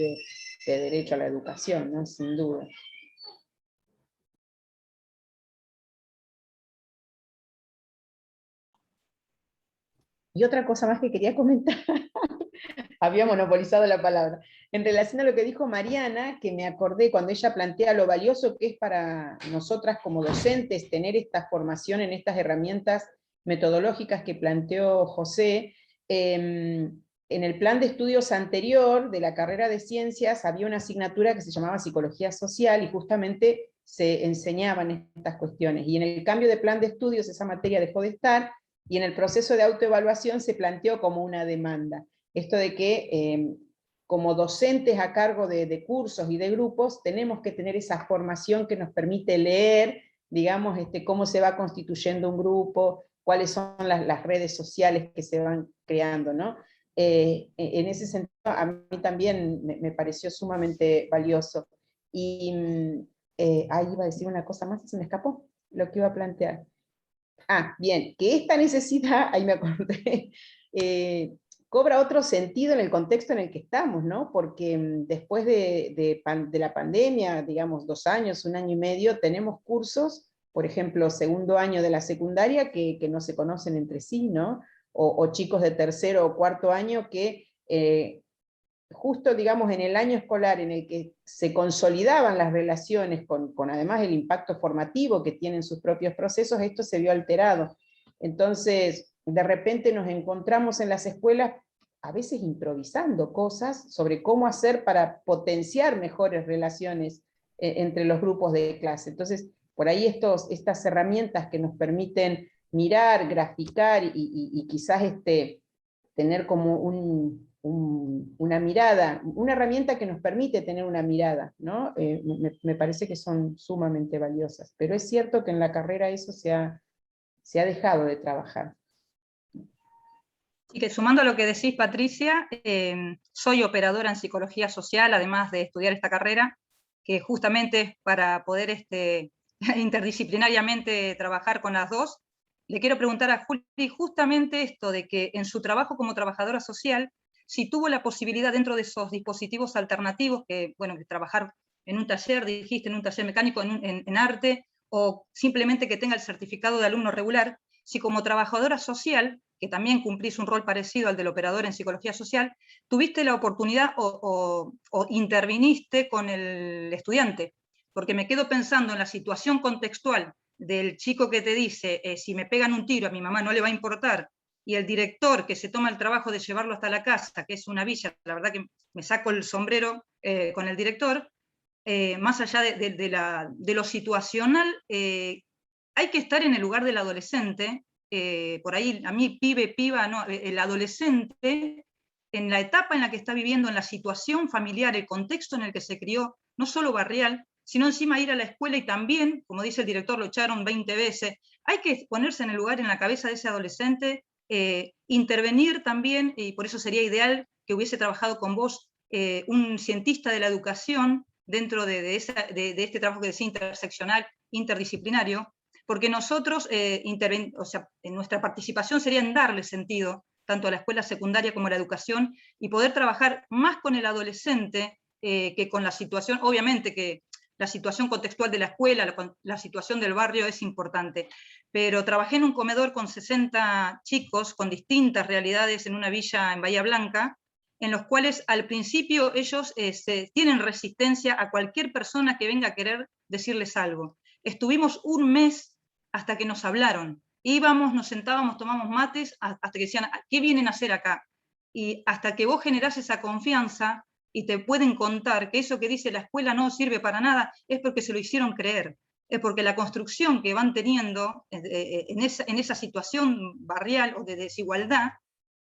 de derecho a la educación, ¿no? Sin duda. Y otra cosa más que quería comentar, había monopolizado la palabra, en relación a lo que dijo Mariana, que me acordé cuando ella plantea lo valioso que es para nosotras como docentes tener esta formación en estas herramientas metodológicas que planteó José. En el plan de estudios anterior de la carrera de ciencias había una asignatura que se llamaba Psicología Social, y justamente se enseñaban estas cuestiones, y en el cambio de plan de estudios esa materia dejó de estar, y en el proceso de autoevaluación se planteó como una demanda. Esto de que como docentes a cargo de cursos y de grupos, tenemos que tener esa formación que nos permite leer, digamos, cómo se va constituyendo un grupo, cuáles son las redes sociales que se van creando, ¿no? En ese sentido, a mí también me pareció sumamente valioso. Y ahí iba a decir una cosa más, se me escapó lo que iba a plantear. Ah, bien, que esta necesidad, ahí me acordé, cobra otro sentido en el contexto en el que estamos, ¿no? Porque después de la pandemia, digamos 2 años, 1 año y medio, tenemos cursos, por ejemplo, segundo año de la secundaria, que no se conocen entre sí, ¿no? O chicos de tercero o cuarto año que justo, digamos, en el año escolar en el que se consolidaban las relaciones con además el impacto formativo que tienen sus propios procesos, esto se vio alterado. Entonces, de repente nos encontramos en las escuelas a veces improvisando cosas sobre cómo hacer para potenciar mejores relaciones entre los grupos de clase. Entonces, por ahí estas herramientas que nos permiten mirar, graficar y quizás tener como una mirada, una herramienta que nos permite tener una mirada, ¿no? Me parece que son sumamente valiosas, pero es cierto que en la carrera eso se ha dejado de trabajar. Y que sumando a lo que decís, Patricia, soy operadora en psicología social, además de estudiar esta carrera, que justamente para poder interdisciplinariamente trabajar con las dos, le quiero preguntar a Juli justamente esto de que en su trabajo como trabajadora social, si tuvo la posibilidad dentro de esos dispositivos alternativos, que trabajar en un taller, dijiste, en un taller mecánico, en arte, o simplemente que tenga el certificado de alumno regular, si como trabajadora social que también cumplís un rol parecido al del operador en psicología social, tuviste la oportunidad o interviniste con el estudiante, porque me quedo pensando en la situación contextual del chico que te dice, si me pegan un tiro a mi mamá no le va a importar, y el director que se toma el trabajo de llevarlo hasta la casa, que es una villa, la verdad que me saco el sombrero con el director, más allá de lo situacional, hay que estar en el lugar del adolescente, por ahí a mí pibe, piba, no, el adolescente, en la etapa en la que está viviendo, en la situación familiar, el contexto en el que se crió, no solo barrial, sino encima ir a la escuela y también, como dice el director, lo echaron 20 veces, hay que ponerse en el lugar, en la cabeza de ese adolescente, intervenir también, y por eso sería ideal que hubiese trabajado con vos un cientista de la educación dentro de este trabajo que decía interseccional, interdisciplinario, porque nosotros, o sea, en nuestra participación sería en darle sentido tanto a la escuela secundaria como a la educación, y poder trabajar más con el adolescente que con la situación, obviamente que la situación contextual de la escuela, la situación del barrio es importante, pero trabajé en un comedor con 60 chicos con distintas realidades en una villa en Bahía Blanca, en los cuales al principio ellos tienen resistencia a cualquier persona que venga a querer decirles algo. Estuvimos un mes hasta que nos hablaron. Íbamos, nos sentábamos, tomamos mates, hasta que decían, ¿qué vienen a hacer acá? Y hasta que vos generás esa confianza y te pueden contar que eso que dice la escuela no sirve para nada, es porque se lo hicieron creer. Es porque la construcción que van teniendo en esa situación barrial o de desigualdad,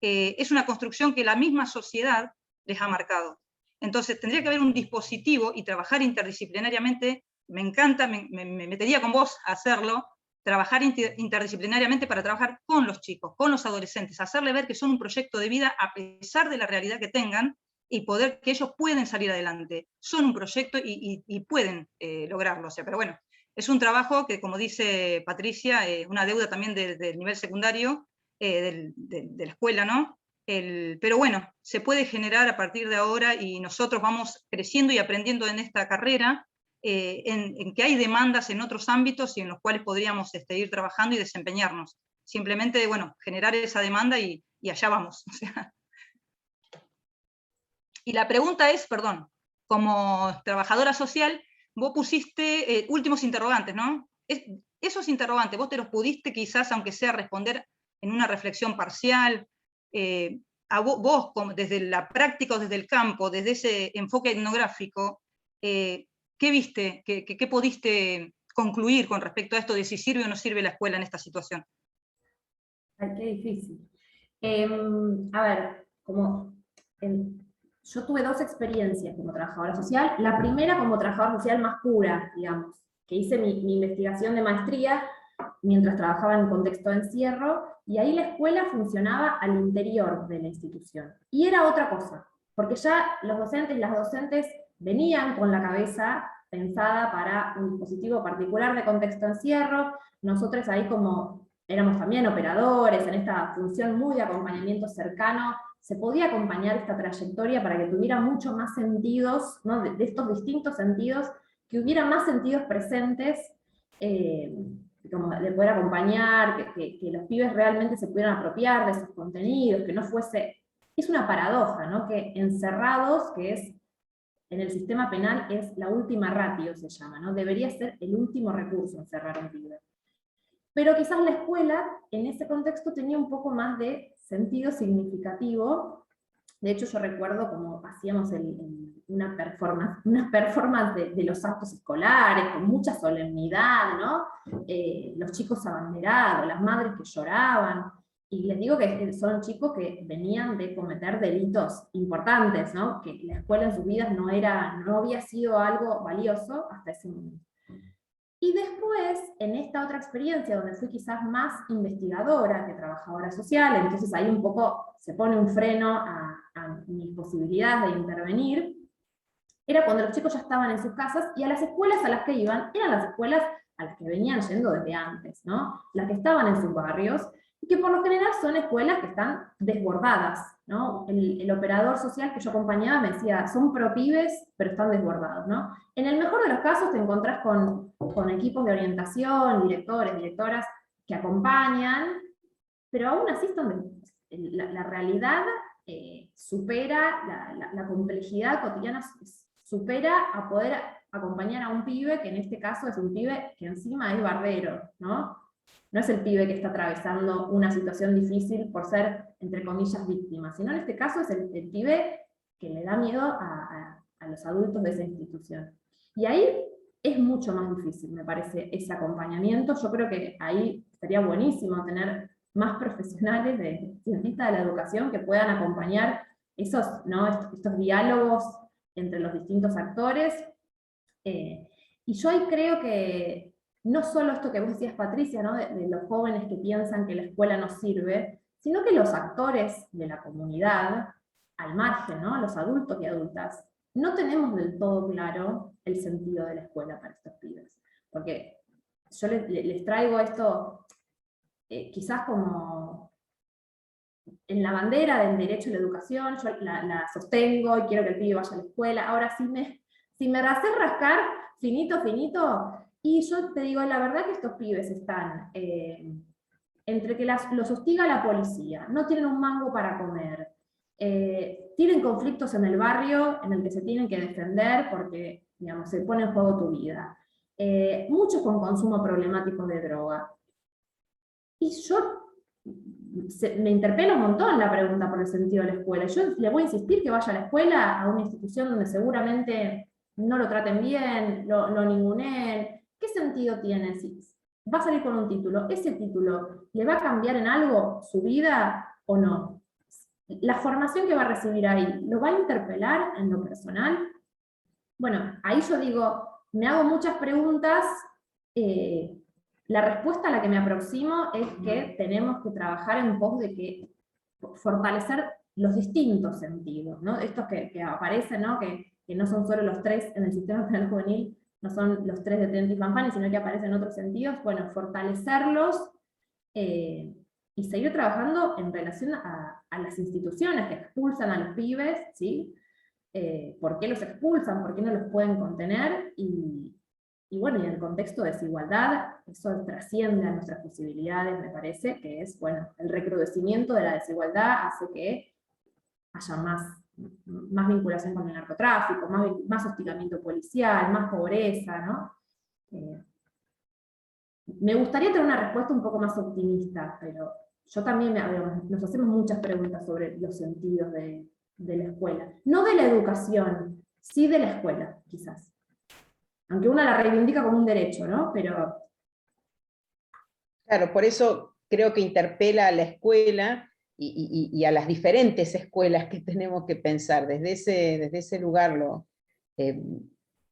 es una construcción que la misma sociedad les ha marcado. Entonces tendría que haber un dispositivo y trabajar interdisciplinariamente. Me encanta, me metería con vos a hacerlo, trabajar interdisciplinariamente para trabajar con los chicos, con los adolescentes, hacerle ver que son un proyecto de vida a pesar de la realidad que tengan, y poder que ellos pueden salir adelante. Son un proyecto y pueden lograrlo. O sea, pero bueno, es un trabajo que, como dice Patricia, es una deuda también del nivel secundario, de la escuela, ¿no? Pero bueno, se puede generar a partir de ahora, y nosotros vamos creciendo y aprendiendo en esta carrera, en que hay demandas en otros ámbitos y en los cuales podríamos ir trabajando y desempeñarnos. Simplemente, bueno, generar esa demanda y allá vamos. O sea. Y la pregunta es, perdón, como trabajadora social, vos pusiste últimos interrogantes, ¿no? Esos interrogantes, vos te los pudiste quizás, aunque sea responder en una reflexión parcial, a vos desde la práctica o desde el campo, desde ese enfoque etnográfico, ¿qué viste? ¿Qué pudiste concluir con respecto a esto de si sirve o no sirve la escuela en esta situación? Ay, qué difícil. A ver, yo tuve dos experiencias como trabajadora social. La primera como trabajadora social más pura, digamos, que hice mi investigación de maestría mientras trabajaba en contexto de encierro, y ahí la escuela funcionaba al interior de la institución. Y era otra cosa, porque ya los docentes y las docentes venían con la cabeza pensada para un dispositivo particular de contexto de encierro. Nosotros ahí como éramos también operadores, en esta función muy de acompañamiento cercano, se podía acompañar esta trayectoria para que tuviera mucho más sentidos, ¿no? de estos distintos sentidos, que hubiera más sentidos presentes, como de poder acompañar, que los pibes realmente se pudieran apropiar de esos contenidos, que no fuese... Es una paradoja, ¿no? Que encerrados, que es en el sistema penal es la última ratio, se llama, ¿no? Debería ser el último recurso encerrar a un pibe. Pero quizás la escuela, en ese contexto, tenía un poco más de sentido significativo. De hecho, yo recuerdo como hacíamos una performance de los actos escolares, con mucha solemnidad, ¿no? Los chicos abanderados, las madres que lloraban. Y les digo que son chicos que venían de cometer delitos importantes, ¿no? Que la escuela en sus vidas no había sido algo valioso hasta ese momento. Y después, en esta otra experiencia, donde fui quizás más investigadora que trabajadora social, entonces ahí un poco se pone un freno a mis posibilidades de intervenir, era cuando los chicos ya estaban en sus casas, y a las escuelas a las que iban, eran las escuelas a las que venían yendo desde antes, ¿no? Las que estaban en sus barrios, y que por lo general son escuelas que están desbordadas, ¿no? El operador social que yo acompañaba me decía, son pro-pibes, pero están desbordados, ¿no? En el mejor de los casos te encontrás con equipos de orientación, directores, directoras, que acompañan, pero aún así la realidad supera, la complejidad cotidiana supera a poder acompañar a un pibe, que en este caso es un pibe que encima es barbero, ¿no? No es el pibe que está atravesando una situación difícil por ser, entre comillas, víctima, sino en este caso es el pibe que le da miedo a los adultos de esa institución. Y ahí es mucho más difícil, me parece, ese acompañamiento. Yo creo que ahí estaría buenísimo tener más profesionales de cientistas de la educación que puedan acompañar estos diálogos entre los distintos actores. Y yo ahí creo que no solo esto que vos decías, Patricia, ¿no? de los jóvenes que piensan que la escuela no sirve, sino que los actores de la comunidad, al margen, ¿no? Los adultos y adultas, no tenemos del todo claro el sentido de la escuela para estos pibes. Porque yo les traigo esto, quizás como en la bandera del derecho a la educación, yo la sostengo y quiero que el pibe vaya a la escuela. Ahora, si me haces rascar finito, y yo te digo, la verdad que estos pibes están entre que los hostiga la policía, no tienen un mango para comer, tienen conflictos en el barrio en el que se tienen que defender porque, digamos, se pone en juego tu vida. Muchos con consumo problemático de droga. Y yo me interpela un montón la pregunta por el sentido de la escuela. Yo le voy a insistir que vaya a la escuela, a una institución donde seguramente no lo traten bien, lo ninguneen. ¿Qué sentido tiene? Si va a salir con un título, ¿ese título le va a cambiar en algo su vida o no? La formación que va a recibir ahí, ¿lo va a interpelar en lo personal? Bueno, ahí yo digo, me hago muchas preguntas. La respuesta a la que me aproximo es que tenemos que trabajar en pos de que fortalecer los distintos sentidos, ¿no? Estos que aparecen, ¿no? Que no son solo los tres en el sistema penal juvenil, no son los tres de Tenti Fanfani, sino que aparecen otros sentidos. Bueno, fortalecerlos y seguir trabajando en relación a las instituciones que expulsan a los pibes, ¿sí? ¿Por qué los expulsan? ¿Por qué no los pueden contener? Y bueno, y en el contexto de desigualdad, eso trasciende a nuestras posibilidades, me parece, que es, bueno, el recrudecimiento de la desigualdad hace que haya más vinculación con el narcotráfico, más hostigamiento policial, más pobreza, ¿no? Me gustaría tener una respuesta un poco más optimista, pero yo también, nos hacemos muchas preguntas sobre los sentidos de la escuela. No de la educación, sí de la escuela, quizás. Aunque una la reivindica como un derecho, ¿no? Pero... Claro, por eso creo que interpela a la escuela y a las diferentes escuelas que tenemos que pensar. Desde ese lugar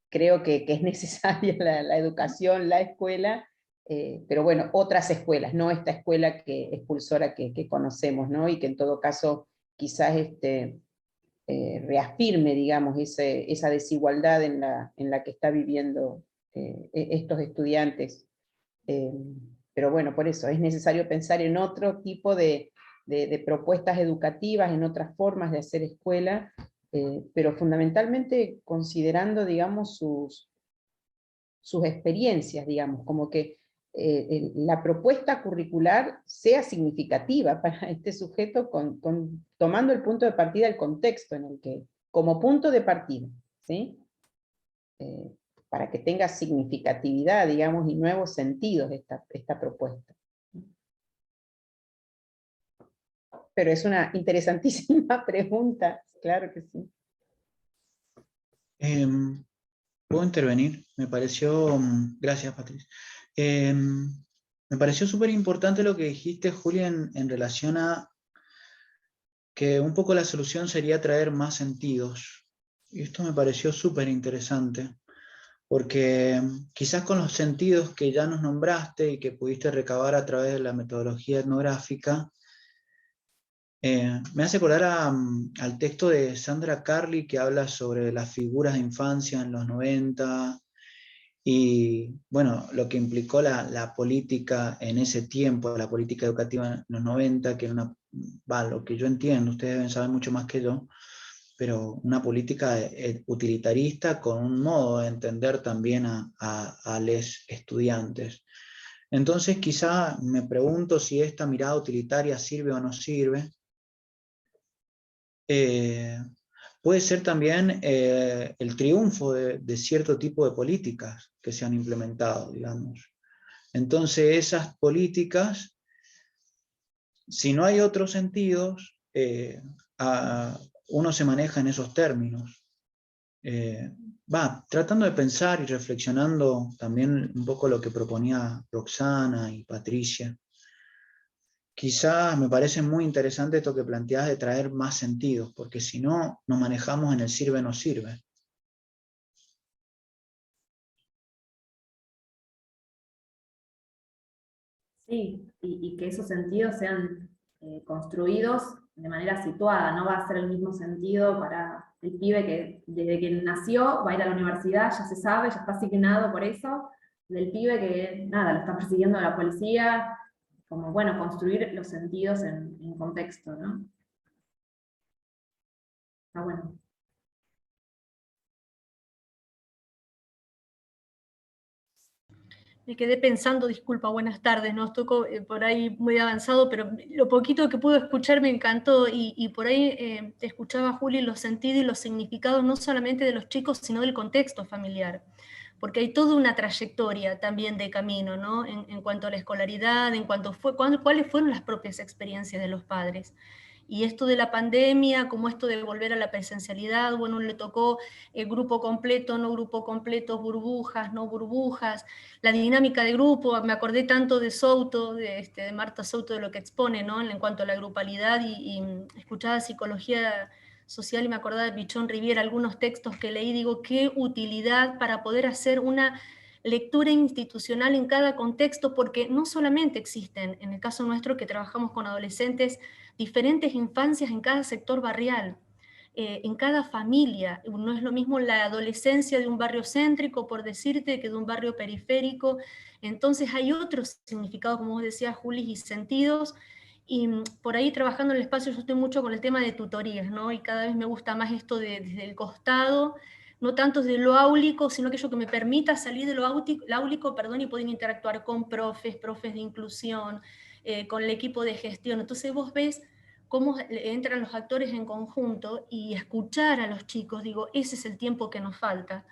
creo que es necesaria la educación, la escuela, pero bueno, otras escuelas, no esta escuela expulsora que conocemos, ¿no? Y que en todo caso quizás reafirme, digamos, esa desigualdad en la que está viviendo estos estudiantes. Pero bueno, por eso es necesario pensar en otro tipo de propuestas educativas, en otras formas de hacer escuela, pero fundamentalmente considerando, digamos, sus experiencias, digamos, como que la propuesta curricular sea significativa para este sujeto, tomando el punto de partida, el contexto en el que, como punto de partida, ¿sí? Para que tenga significatividad, digamos, y nuevos sentidos esta propuesta. Pero es una interesantísima pregunta, claro que sí. ¿Puedo intervenir? Me pareció, gracias Patricia, me pareció súper importante lo que dijiste, Julia, en relación a que un poco la solución sería traer más sentidos. Y esto me pareció súper interesante, porque quizás con los sentidos que ya nos nombraste y que pudiste recabar a través de la metodología etnográfica, me hace acordar al texto de Sandra Carli que habla sobre las figuras de infancia en los 90 y bueno, lo que implicó la política en ese tiempo, la política educativa en los 90, que era lo que yo entiendo, ustedes deben saber mucho más que yo, pero una política utilitarista con un modo de entender también a los estudiantes. Entonces quizá me pregunto si esta mirada utilitaria sirve o no sirve. Puede ser también el triunfo de cierto tipo de políticas que se han implementado, digamos. Entonces esas políticas, si no hay otros sentidos, uno se maneja en esos términos. Tratando de pensar y reflexionando también un poco lo que proponía Roxana y Patricia. Quizás me parece muy interesante esto que planteás de traer más sentidos, porque si no, nos manejamos en el sirve no sirve. Sí, y que esos sentidos sean construidos de manera situada, no va a ser el mismo sentido para el pibe que desde que nació va a ir a la universidad, ya se sabe, ya está asignado por eso, del pibe que nada, lo está persiguiendo la policía, como bueno, construir los sentidos en contexto, ¿no? Está bueno. Me quedé pensando, disculpa, buenas tardes, no estoy por ahí muy avanzado, pero lo poquito que pude escuchar me encantó, y por ahí te escuchaba, Juli, los sentidos y los significados no solamente de los chicos, sino del contexto familiar, porque hay toda una trayectoria también de camino, ¿no? En cuanto a la escolaridad, en cuanto cuáles fueron las propias experiencias de los padres. Y esto de la pandemia, como esto de volver a la presencialidad, bueno, le tocó el grupo completo, no grupo completo, burbujas, no burbujas, la dinámica de grupo, me acordé tanto de Souto, de Marta Souto, de lo que expone, ¿no? En cuanto a la grupalidad, y escuchaba psicología social y me acordaba de Pichón Riviera, algunos textos que leí, digo, qué utilidad para poder hacer una lectura institucional en cada contexto, porque no solamente existen, en el caso nuestro que trabajamos con adolescentes, diferentes infancias en cada sector barrial, en cada familia. No es lo mismo la adolescencia de un barrio céntrico, por decirte, que de un barrio periférico. Entonces hay otros significados, como vos decías, Juli, y sentidos. Y por ahí trabajando en el espacio yo estoy mucho con el tema de tutorías, ¿no? Y cada vez me gusta más esto desde el costado, no tanto de lo áulico, sino aquello que me permita salir de lo áulico, perdón, y poder interactuar con profes de inclusión, con el equipo de gestión. Entonces vos ves cómo entran los actores en conjunto, y escuchar a los chicos, digo, ese es el tiempo que nos falta.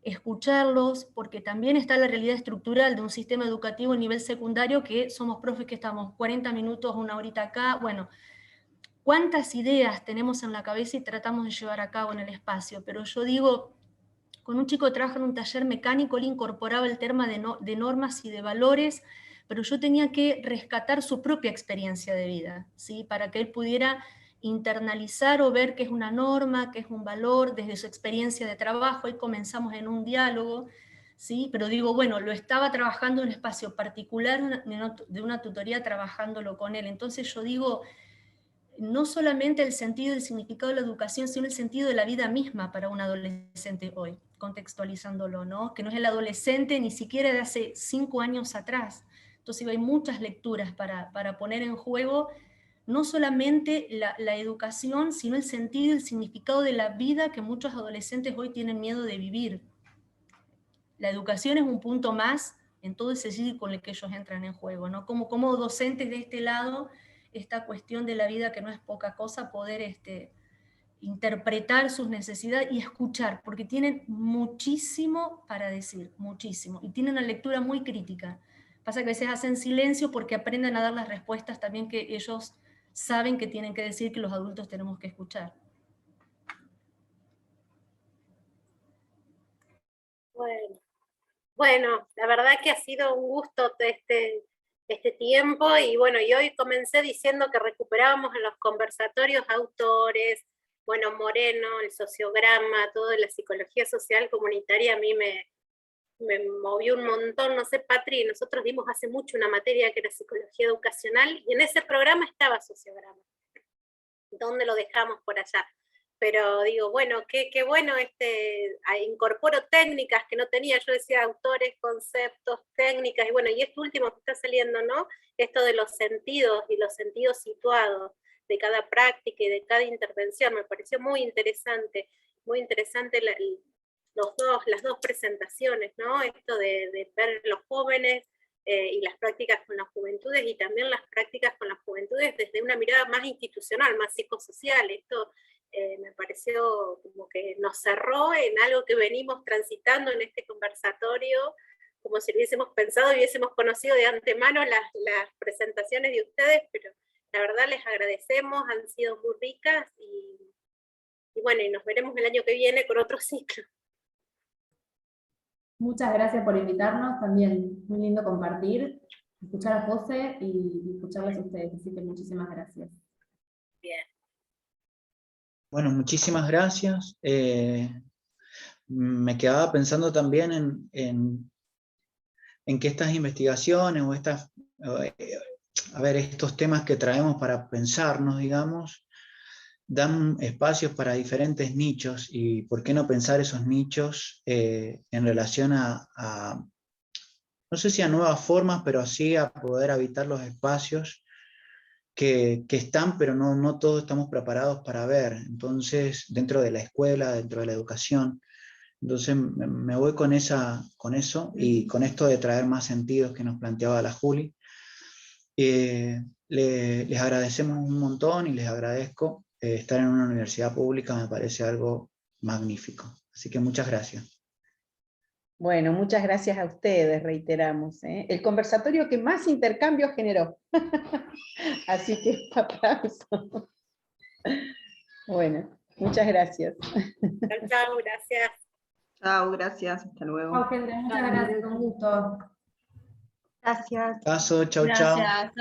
Escucharlos, porque también está la realidad estructural de un sistema educativo a nivel secundario, que somos profes que estamos 40 minutos, una horita acá, bueno, cuántas ideas tenemos en la cabeza y tratamos de llevar a cabo en el espacio, pero yo digo, con un chico que trabaja en un taller mecánico, le incorporaba el tema de normas y de valores, pero yo tenía que rescatar su propia experiencia de vida, ¿sí? Para que él pudiera internalizar o ver qué es una norma, qué es un valor, desde su experiencia de trabajo. Ahí comenzamos en un diálogo, ¿sí? Pero digo, bueno, lo estaba trabajando en un espacio particular de una tutoría, trabajándolo con él. Entonces yo digo, no solamente el sentido y el significado de la educación, sino el sentido de la vida misma para un adolescente hoy, contextualizándolo, ¿no? Que no es el adolescente ni siquiera de hace 5 años atrás. Entonces hay muchas lecturas para poner en juego no solamente la educación, sino el sentido y el significado de la vida que muchos adolescentes hoy tienen miedo de vivir. La educación es un punto más en todo ese círculo en el que ellos entran en juego, ¿no? Como docentes de este lado, esta cuestión de la vida, que no es poca cosa, poder interpretar sus necesidades y escuchar, porque tienen muchísimo para decir, muchísimo, y tienen una lectura muy crítica. Pasa que a veces hacen silencio porque aprenden a dar las respuestas también que ellos saben que tienen que decir, que los adultos tenemos que escuchar. Bueno, la verdad que ha sido un gusto este tiempo, y bueno, y hoy comencé diciendo que recuperábamos en los conversatorios autores, bueno, Moreno, el sociograma, toda la psicología social comunitaria. A mí me movió un montón. No sé, Patri, nosotros dimos hace mucho una materia que era psicología educacional, y en ese programa estaba sociograma. ¿Dónde lo dejamos por allá? Pero digo, bueno, qué bueno, incorporo técnicas que no tenía. Yo decía autores, conceptos, técnicas, y bueno, y esto último que está saliendo, ¿no? Esto de los sentidos y los sentidos situados de cada práctica y de cada intervención, me pareció muy interesante las dos presentaciones, ¿no? Esto de ver los jóvenes y las prácticas con las juventudes, y también las prácticas con las juventudes desde una mirada más institucional, más psicosocial. Esto me pareció como que nos cerró en algo que venimos transitando en este conversatorio, como si hubiésemos pensado y hubiésemos conocido de antemano las presentaciones de ustedes, pero la verdad les agradecemos, han sido muy ricas, y bueno, y nos veremos el año que viene con otro ciclo. Muchas gracias por invitarnos, también muy lindo compartir, escuchar a José y escucharles a ustedes, así que muchísimas gracias. Bien. Bueno, muchísimas gracias. Me quedaba pensando también en que estas investigaciones o estos temas que traemos para pensarnos, digamos, dan espacios para diferentes nichos, y por qué no pensar esos nichos en relación a, no sé si a nuevas formas, pero sí a poder habitar los espacios que están, pero no todos estamos preparados para ver, entonces, dentro de la escuela, dentro de la educación. Entonces me voy con eso y con esto de traer más sentidos que nos planteaba la Juli. Les agradecemos un montón y les agradezco. Estar en una universidad pública me parece algo magnífico. Así que muchas gracias. Bueno, muchas gracias a ustedes, reiteramos. El conversatorio que más intercambio generó. Así que aplauso. Bueno, muchas gracias. Chao, gracias. Chao, gracias, hasta luego. Chao, gente, muchas gracias, con gusto. Gracias. Paso, chau, chau. Gracias.